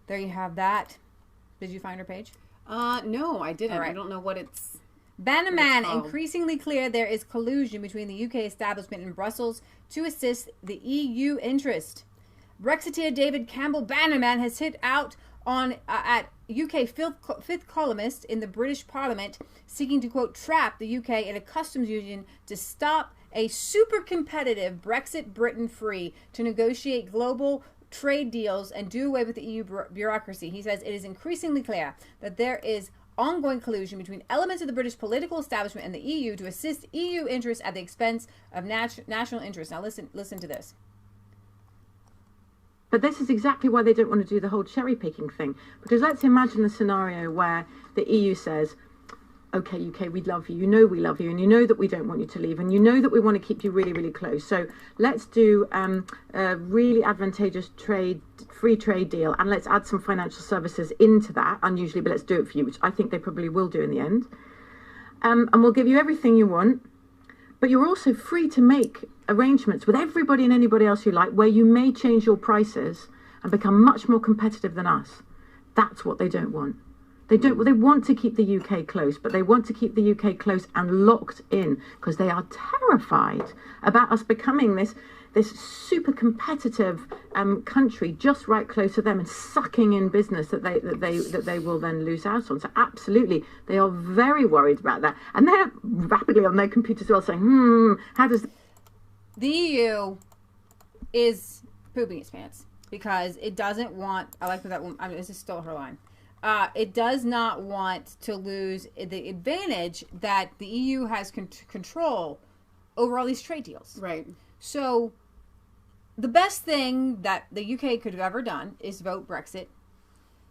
there you have that. Did you find her page? No, I didn't. Right. I don't know what it's... Bannerman, increasingly clear there is collusion between the UK establishment and Brussels to assist the EU interest. Brexiteer David Campbell Bannerman has hit out on at UK fifth columnist in the British Parliament, seeking to, quote, trap the UK in a customs union to stop a super competitive Brexit Britain free to negotiate global trade deals and do away with the EU bureaucracy. He says it is increasingly clear that there is ongoing collusion between elements of the British political establishment and the EU to assist EU interests at the expense of national interests. Now listen to this. But this is exactly why they don't want to do the whole cherry picking thing. Because let's imagine the scenario where the EU says, okay, UK, we love you. You know we love you. And you know that we don't want you to leave. And you know that we want to keep you really, really close. So let's do a really advantageous free trade deal. And let's add some financial services into that. Unusually, but let's do it for you, which I think they probably will do in the end. And we'll give you everything you want. But you're also free to make arrangements with everybody and anybody else you like, where you may change your prices and become much more competitive than us. That's what they don't want. They want to keep the UK close, but they want to keep the UK close and locked in because they are terrified about us becoming this super competitive country just right close to them and sucking in business that they will then lose out on. So absolutely, they are very worried about that, and they're rapidly on their computers as well saying, how does the EU is pooping its pants because it doesn't want. I like that one. I mean, this is still her line. It does not want to lose the advantage that the EU has control over all these trade deals. Right. So the best thing that the UK could have ever done is vote Brexit,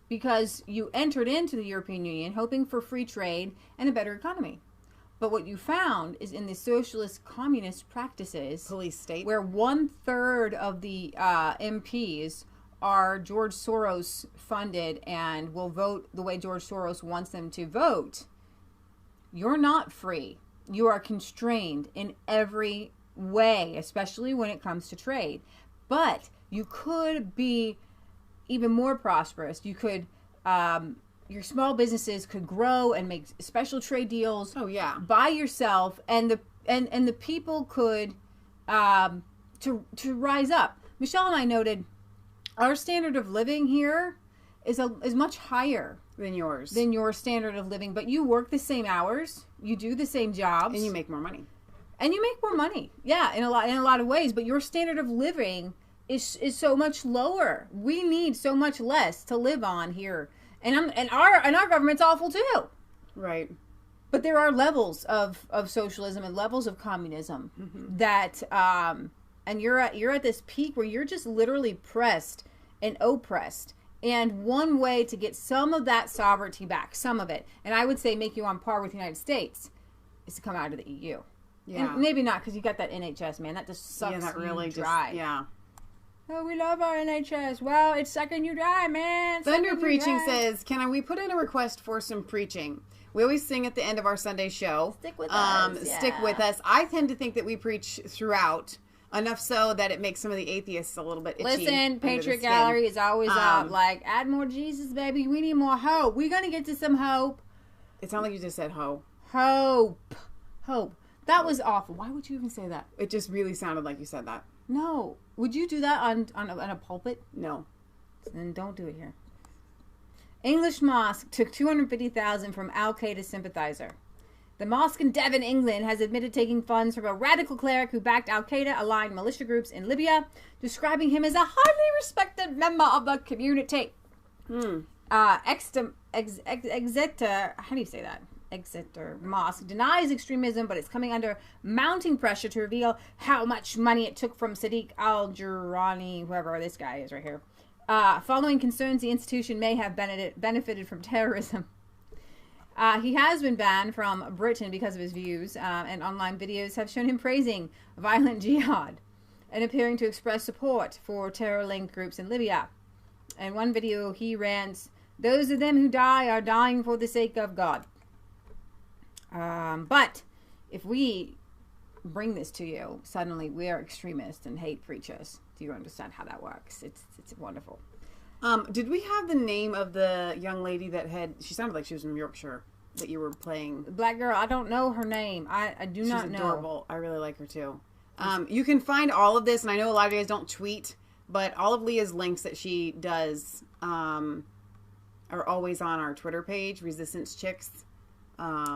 because you entered into the European Union hoping for free trade and a better economy. But what you found is in the socialist communist practices, police state, where 1/3 of the MPs are George Soros funded and will vote the way George Soros wants them to vote, you're not free. You are constrained in every way, especially when it comes to trade. But you could be even more prosperous. You could, your small businesses could grow and make special trade deals. Oh yeah, by yourself, and the people could to rise up. Michelle and I noted our standard of living here is much higher than yours. Than your standard of living, but you work the same hours, you do the same jobs, and you make more money. And you make more money, yeah, in a lot of ways. But your standard of living is so much lower. We need so much less to live on here, and our government's awful too. Right. But there are levels of socialism and levels of communism that, and you're at this peak where you're just literally pressed and oppressed. And one way to get some of that sovereignty back, some of it, and I would say make you on par with the United States, is to come out of the EU. Yeah. And maybe not, because you got that NHS, man. That just sucks. Yeah, that really dry. Yeah. Oh, we love our NHS. Well, it's sucking you dry, man. Thunder Preaching says, can we put in a request for some preaching? We always sing at the end of our Sunday show. Stick with us. Yeah. Stick with us. I tend to think that we preach throughout, enough so that it makes some of the atheists a little bit itchy. Listen, Patriot Gallery is always up. Like, add more Jesus, baby. We need more hope. We're going to get to some hope. It sounded like you just said ho. Hope. That was awful. Why would you even say that? It just really sounded like you said that. No. Would you do that on a pulpit? No. Then don't do it here. English mosque took $250,000 from Al-Qaeda sympathizer. The mosque in Devon, England, has admitted taking funds from a radical cleric who backed Al-Qaeda-aligned militia groups in Libya, describing him as a highly respected member of the community. Exeter, how do you say that? Exeter Mosque denies extremism, but it's coming under mounting pressure to reveal how much money it took from Sadiq al-Jurani, whoever this guy is right here. Following concerns the institution may have benefited from terrorism. He has been banned from Britain because of his views, and online videos have shown him praising violent jihad and appearing to express support for terror-linked groups in Libya. In one video, he rants, "Those of them who die are dying for the sake of God." But if we bring this to you, suddenly we are extremists and hate preachers. Do you understand how that works? It's wonderful. Did we have the name of the young lady that she sounded like she was from Yorkshire that you were playing? Black girl, I don't know her name. I do not know. She's adorable. I really like her too. You can find all of this, and I know a lot of you guys don't tweet, but all of Leah's links that she does are always on our Twitter page, Resistance Chicks.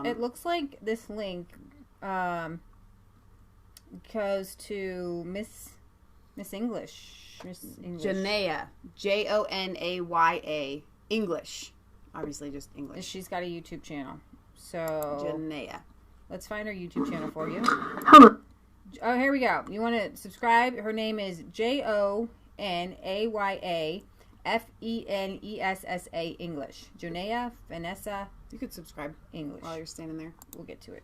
It looks like this link goes to Miss English. Jonaya. Jonaya. English. Obviously just English. She's got a YouTube channel. So Jonaya. Let's find her YouTube channel for you. Hello. Oh, here we go. You want to subscribe? Her name is Jonaya Fenessa English. Jonaya Vanessa. You could subscribe English while you're standing there. We'll get to it.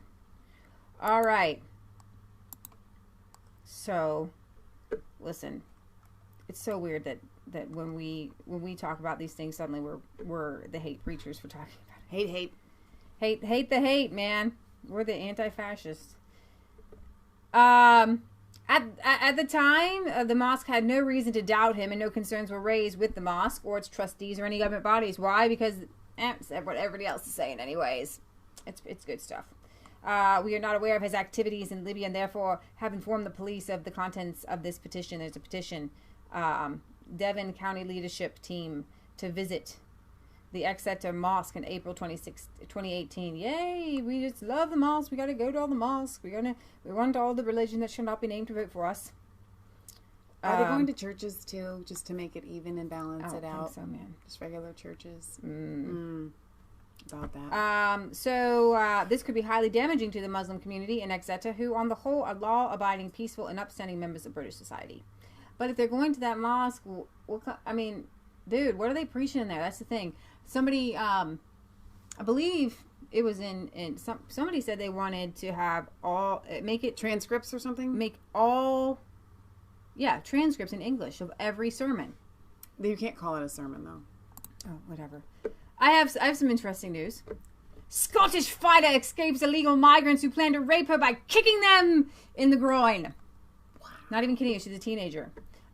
All right. So, listen. It's so weird that when we talk about these things, suddenly we're the hate preachers for talking about it. Hate the hate, man. We're the anti-fascists. At the time, the mosque had no reason to doubt him, and no concerns were raised with the mosque or its trustees or any government bodies. Why? Because it's what everybody else is saying, anyways. It's good stuff. We are not aware of his activities in Libya, and therefore have informed the police of the contents of this petition. There's a petition. Devon County leadership team to visit the Exeter Mosque in April 2018. Yay! We just love the mosque. We got to go to all the mosques. We want all the religion that should not be named to vote for us. Are they going to churches too, just to make it even and balance it out? I don't think so, man. Just regular churches. About that. So this could be highly damaging to the Muslim community in Exeter, who, on the whole, are law-abiding, peaceful, and upstanding members of British society. But if they're going to that mosque, I mean, dude, what are they preaching in there? That's the thing. Somebody, I believe it was somebody said they wanted to have make it transcripts or something. Transcripts in English of every sermon. You can't call it a sermon though. Oh, whatever. I have some interesting news. Scottish fighter escapes illegal migrants who plan to rape her by kicking them in the groin. Wow. Not even kidding you. She's a teenager.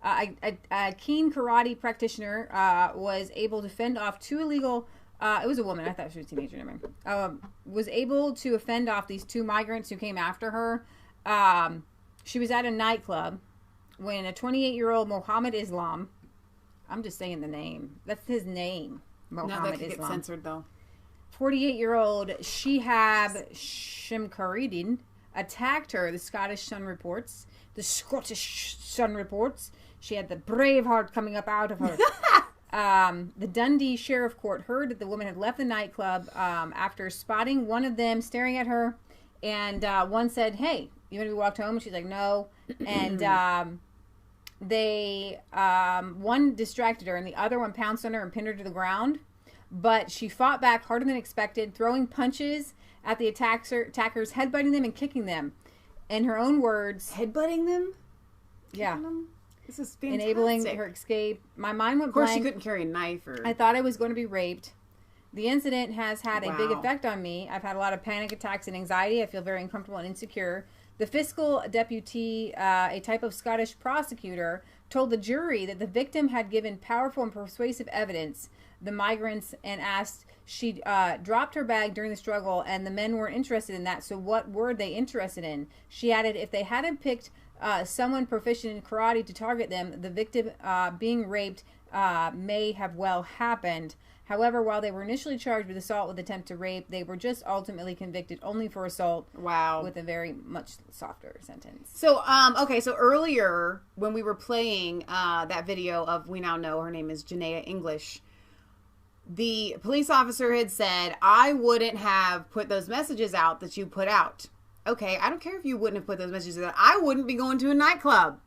A keen karate practitioner was able to fend off two illegal. It was a woman. I thought she was a teenager. Never mind. Was able to fend off these two migrants who came after her. She was at a nightclub when a 28-year-old Mohammed Islam. I'm just saying the name. That's his name. Mohammed No, that could Islam. get censored though. 48-year-old Shihab Shimkaridin attacked her. The Scottish Sun reports. The Scottish Sun reports. She had the brave heart coming up out of her. The Dundee Sheriff Court heard that the woman had left the nightclub after spotting one of them staring at her. And one said, "Hey, you want to be walked home?" And she's like, "No." And one distracted her, and the other one pounced on her and pinned her to the ground. But she fought back harder than expected, throwing punches at the attackers, headbutting them and kicking them. In her own words, headbutting them? Yeah. Them? This is fantastic. Enabling her escape. My mind went blank. Of course, she couldn't carry a knife. I thought I was going to be raped. The incident has had a big Wow. effect on me. I've had a lot of panic attacks and anxiety. I feel very uncomfortable and insecure. The fiscal deputy, a type of Scottish prosecutor, told the jury that the victim had given powerful and persuasive evidence the migrants and asked she dropped her bag during the struggle and the men weren't interested in that, so what were they interested in? She added if they hadn't picked someone proficient in karate to target them, the victim being raped may have well happened. However, while they were initially charged with assault with attempt to rape, they were just ultimately convicted only for assault. Wow. With a very much softer sentence. So, so earlier when we were playing that video of We Now Know Her Name is Jonaya English, the police officer had said, I wouldn't have put those messages out that you put out. Okay, I don't care if you wouldn't have put those messages out. I wouldn't be going to a nightclub.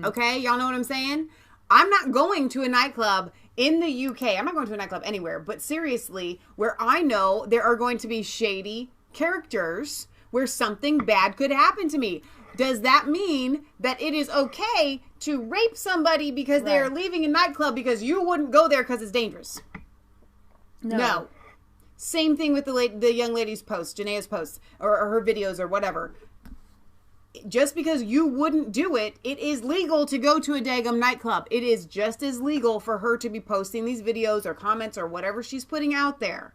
Okay, y'all know what I'm saying? I'm not going to a nightclub in the UK. I'm not going to a nightclub anywhere. But seriously, where I know there are going to be shady characters where something bad could happen to me. Does that mean that it is okay to rape somebody because they are leaving a nightclub because you wouldn't go there because it's dangerous? No. Same thing with the young lady's post, Janae's post, or her videos or whatever. Just because you wouldn't do it, it is legal to go to a daggum nightclub. It is just as legal for her to be posting these videos or comments or whatever she's putting out there.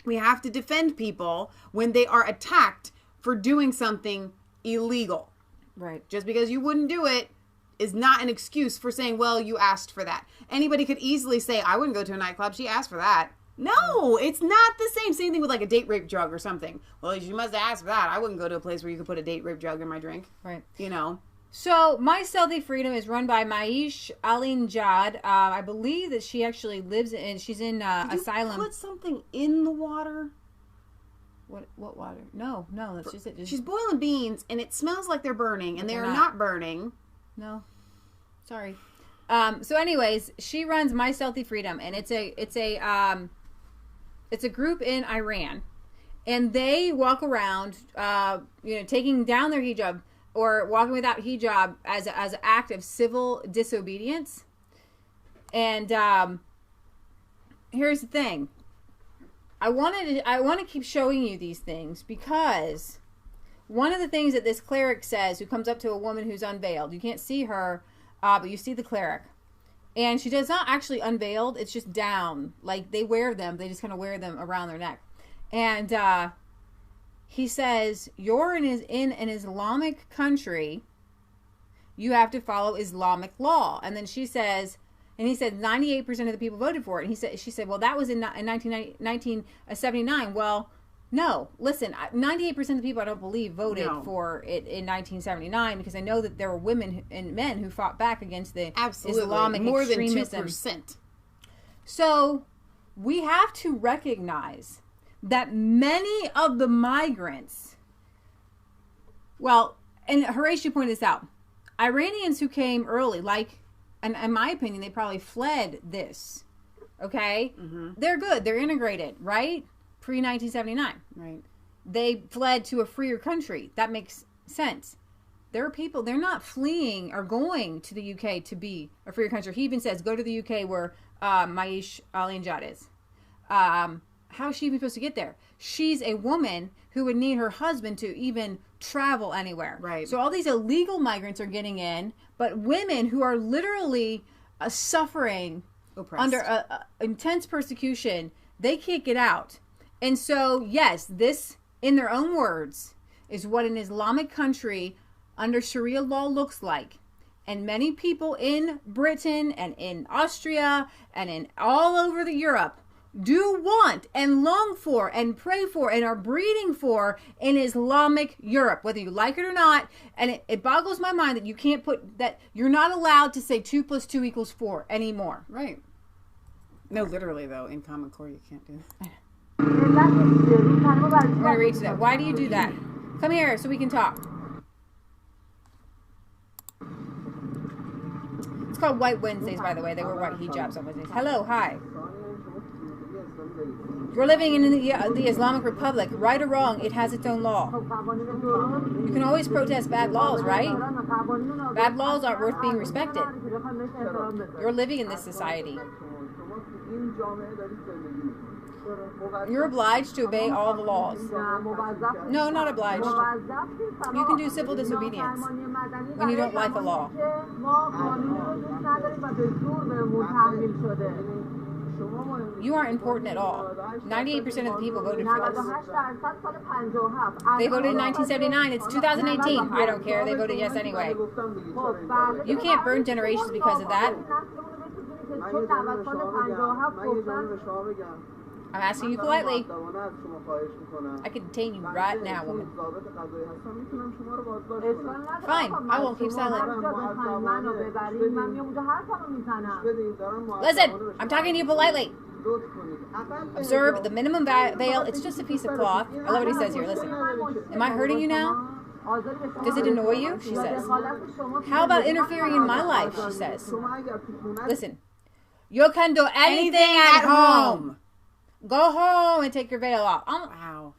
We have to defend people when they are attacked for doing something illegal. Right. Just because you wouldn't do it is not an excuse for saying, well, you asked for that. Anybody could easily say, I wouldn't go to a nightclub. She asked for that. No, it's not the same. Same thing with like a date rape drug or something. Well, you must have asked for that. I wouldn't go to a place where you could put a date rape drug in my drink. Right. You know. So, My Stealthy Freedom is run by Maia Alinjad. I believe that she actually lives in, she's in asylum. Put something in the water. What water? No, that's just it. She's boiling beans and it smells like they're burning and they are not burning. No. Sorry. So anyways, she runs My Stealthy Freedom, and it's a group in Iran, and they walk around, taking down their hijab or walking without hijab as an act of civil disobedience. And here's the thing: I want to keep showing you these things because one of the things that this cleric says, who comes up to a woman who's unveiled, you can't see her. But you see the cleric. And she does not actually unveiled. It's just down. Like, they wear them. They just kind of wear them around their neck. And he says, you're in an Islamic country. You have to follow Islamic law. And then she says, and he said 98% of the people voted for it. And she said, well, that was in 1979. Well, no, listen, 98% of the people I don't believe voted for it in 1979 because I know that there were women and men who fought back against the Islamic more extremism. Than 2%. So we have to recognize that many of the migrants, well, and Horatio pointed this out, Iranians who came early, like, and in my opinion, they probably fled this, okay? Mm-hmm. They're good. They're integrated, right? Pre-1979. Right. They fled to a freer country. That makes sense. There are people, they're not fleeing or going to the UK to be a freer country. He even says, go to the UK where Maia Alinjad is. How is she even supposed to get there? She's a woman who would need her husband to even travel anywhere. Right. So all these illegal migrants are getting in, but women who are literally suffering oppressed under intense persecution, they can't get out. And so, yes, this, in their own words, is what an Islamic country under Sharia law looks like. And many people in Britain and in Austria and in all over Europe do want and long for and pray for and are breeding for an Islamic Europe, whether you like it or not. And it boggles my mind that you can't put that, you're not allowed to say 2 + 2 = 4 anymore. Right. No, literally, though, in Common Core, you can't do that. I'm going to read to that. Why do you do that? Come here so we can talk. It's called White Wednesdays, by the way. They wear white hijabs on Wednesdays. Hello, hi. You're living in the Islamic Republic. Right or wrong, it has its own law. You can always protest bad laws, right? Bad laws aren't worth being respected. You're living in this society. You're obliged to obey all the laws. No, not obliged. You can do civil disobedience when you don't like a law. You aren't important at all. 98% of the people voted for this. They voted in 1979. It's 2018. I don't care. They voted yes anyway. You can't burn generations because of that. I'm asking you politely. I can detain you right now, woman. Fine, I won't keep silent. Listen, I'm talking to you politely. Observe the minimum veil. It's just a piece of cloth. I love what he says here. Listen. Am I hurting you now? Does it annoy you? She says. How about interfering in my life? She says. Listen. You can do anything at home. Go home and take your veil off. Wow.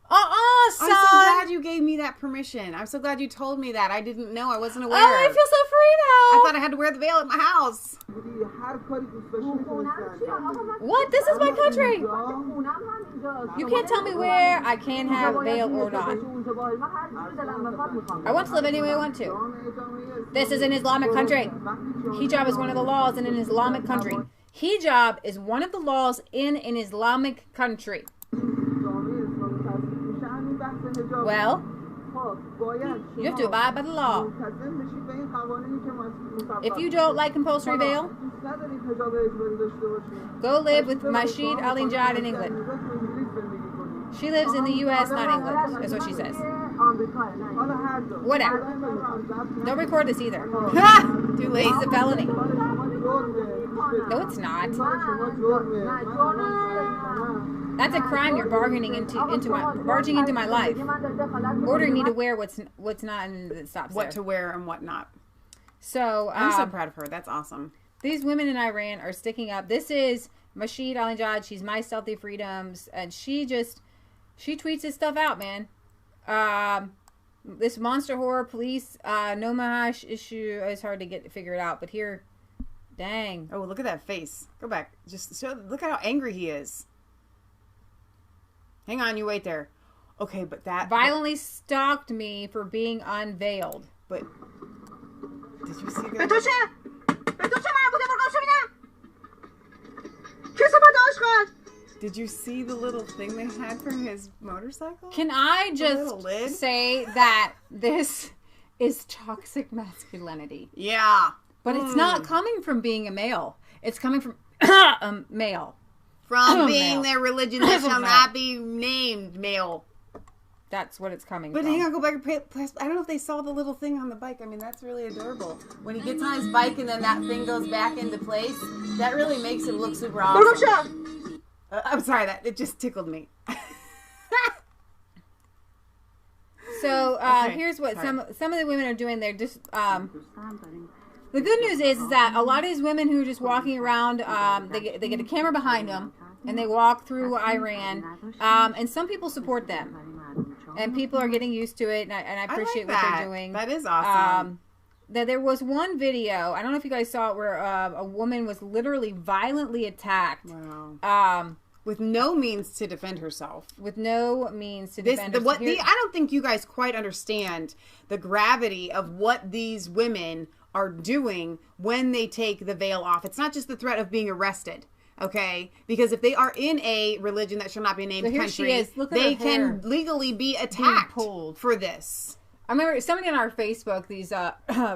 Son. I'm so glad you gave me that permission. I'm so glad you told me that. I didn't know. I wasn't aware. Oh, I feel so free now. I thought I had to wear the veil at my house. What? This is my country. You can't tell me where I can have a veil or not. I want to live any way I want to. This is an Islamic country. Hijab is one of the laws in an Islamic country. Hijab is one of the laws in an Islamic country. Well, you have to abide by the law. If you don't like compulsory veil, go live with Masheed Alinjad in England. She lives in the U.S., not England. That's what she says. Whatever. Don't record this either. Too late. This is a felony. No, it's not. That's a crime. You're barging into my life, ordering me to wear what's not, and it stops what there. to wear and what not. So I'm so proud of her. That's awesome. These women in Iran are sticking up. This is Masheed Alinjad. She's My Stealthy Freedoms, and she tweets this stuff out, man. This monster horror police no mahash issue is hard to figure it out, but here, dang. Oh, look at that face. Go back. Look at how angry he is. Hang on, you wait there. Okay, but that violently stalked me for being unveiled. But did you see that? Did you see the little thing they had for his motorcycle? Can I just say that this is toxic masculinity? Yeah. But it's not coming from being a male. It's coming from a male. From being their religion that shall not be named male. That's what it's coming from. But hang on, go back and I don't know if they saw the little thing on the bike. I mean, that's really adorable. When he gets on his bike and then that thing goes back into place, that really makes him look super awesome. I'm sorry, it just tickled me. So here's what some of the women are doing. They're just the good news is that a lot of these women who are just walking around, they get a camera behind them and they walk through Iran, and some people support them, and people are getting used to it, and I appreciate what they're doing. That is awesome. There was one video, I don't know if you guys saw it, where a woman was literally violently attacked. Wow. With no means to defend herself. With no means to defend herself. I don't think you guys quite understand the gravity of what these women are doing when they take the veil off. It's not just the threat of being arrested, okay? Because if they are in a religion that shall not be named country, they can legally be attacked for this. I remember somebody on our Facebook, these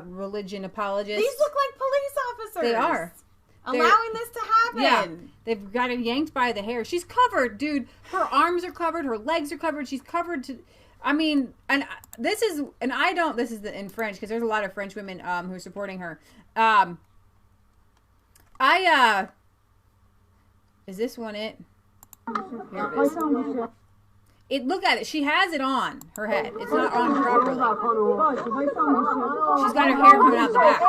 religion apologists. These look like police officers. They are. Allowing this to happen. Yeah. They've got her yanked by the hair. She's covered, dude. Her arms are covered. Her legs are covered. She's covered to... I mean, this is in French, because there's a lot of French women who are supporting her. Is this one it? Here it is. Look at it. She has it on her head. It's not on properly. She's got her hair coming out the back.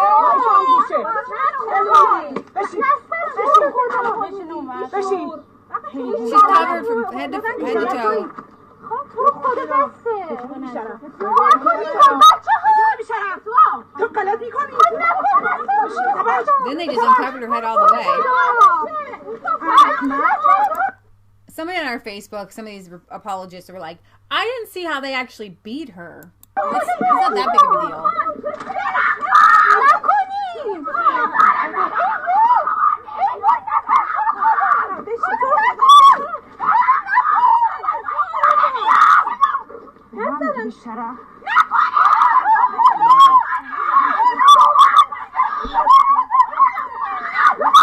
She's covered from head to toe. Then they just uncovered her head all the way. Somebody on our Facebook, some of these apologists were like, I didn't see how they actually beat her. It's not that big of a deal.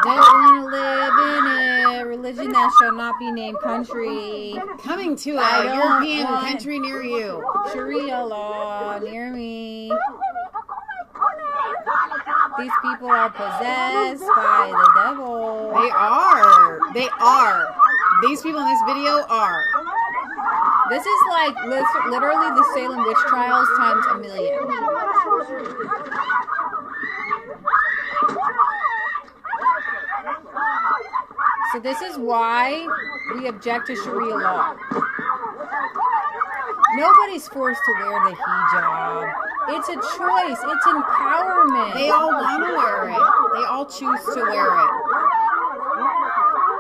Don't want to live in a religion that shall not be named country. Coming to a European country near you. Sharia law near me. these people are possessed by the devil. They are. They are. These people in this video are. This is like literally the Salem witch trials times a million. So this is why we object to Sharia law. Nobody's forced to wear the hijab. It's a choice. It's empowerment. They all want to wear it. They all choose to wear it.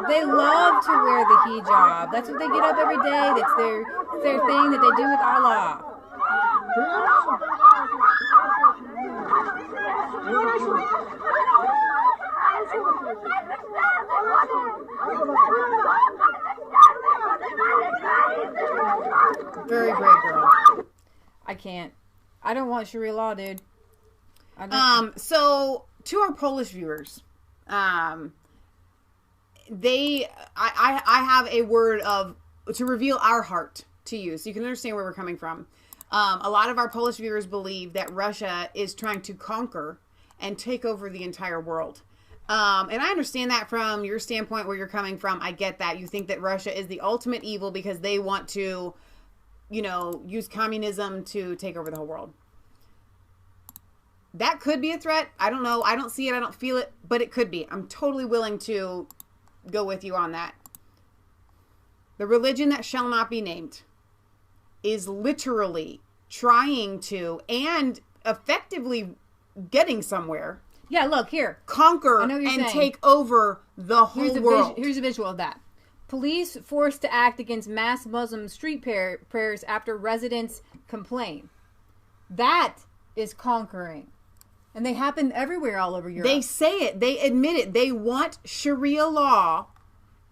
They love to wear the hijab. That's what they get up every day. That's their thing that they do with Allah. Very brave girl. I can't. I don't want Sharia law, dude. So to our Polish viewers, I have a word to reveal our heart to you, so you can understand where we're coming from. A lot of our Polish viewers believe that Russia is trying to conquer and take over the entire world. And I understand that from your standpoint, where you're coming from. I get that. You think that Russia is the ultimate evil because they want to, use communism to take over the whole world. That could be a threat. I don't know. I don't see it. I don't feel it, but it could be. I'm totally willing to go with you on that. The religion that shall not be named is literally trying to, and effectively getting somewhere. Yeah, look, here. Conquer and saying. Take over the whole world. Here's a visual of that. Police forced to act against mass Muslim street prayers after residents complain. That is conquering. And they happen everywhere all over Europe. They say it. They admit it. They want Sharia law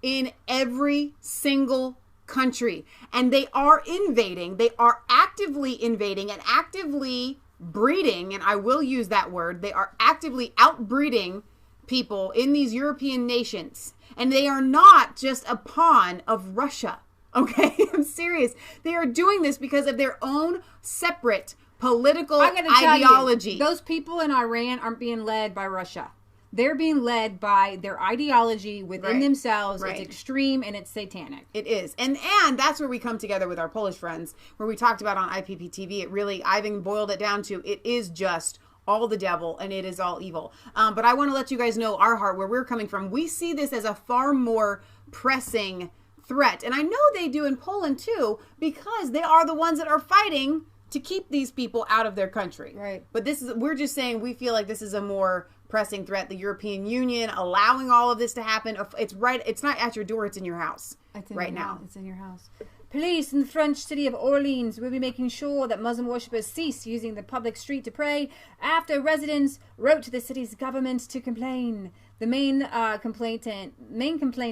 in every single country. And they are invading. They are actively invading and actively breeding, and I will use that word. They are actively outbreeding people in these European nations. And they are not just a pawn of Russia. Okay? I'm serious. They are doing this because of their own separate political ideology. Those people in Iran aren't being led by Russia. They're being led by their ideology within themselves. Right. It's extreme and it's satanic. It is. And that's where we come together with our Polish friends, where we talked about on IPPTV. It really, I even boiled it down to, it is just all the devil and it is all evil. But I want to let you guys know our heart, where we're coming from. We see this as a far more pressing threat. And I know they do in Poland too, because they are the ones that are fighting to keep these people out of their country. Right. But we're just saying we feel like this is a more pressing threat. The European Union allowing all of this to happen. It's right. It's not at your door. It's in your house right now. It's in your house. Police in the French city of Orleans will be making sure that Muslim worshippers cease using the public street to pray after residents wrote to the city's government to complain. The main complaint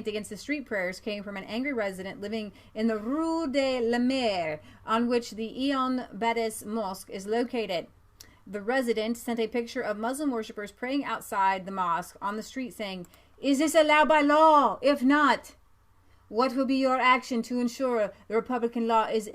against the street prayers came from an angry resident living in the Rue de la Mer, on which the Eon Badis Mosque is located. The resident sent a picture of Muslim worshippers praying outside the mosque on the street saying, "Is this allowed by law? If not, what will be your action to ensure the Republican law is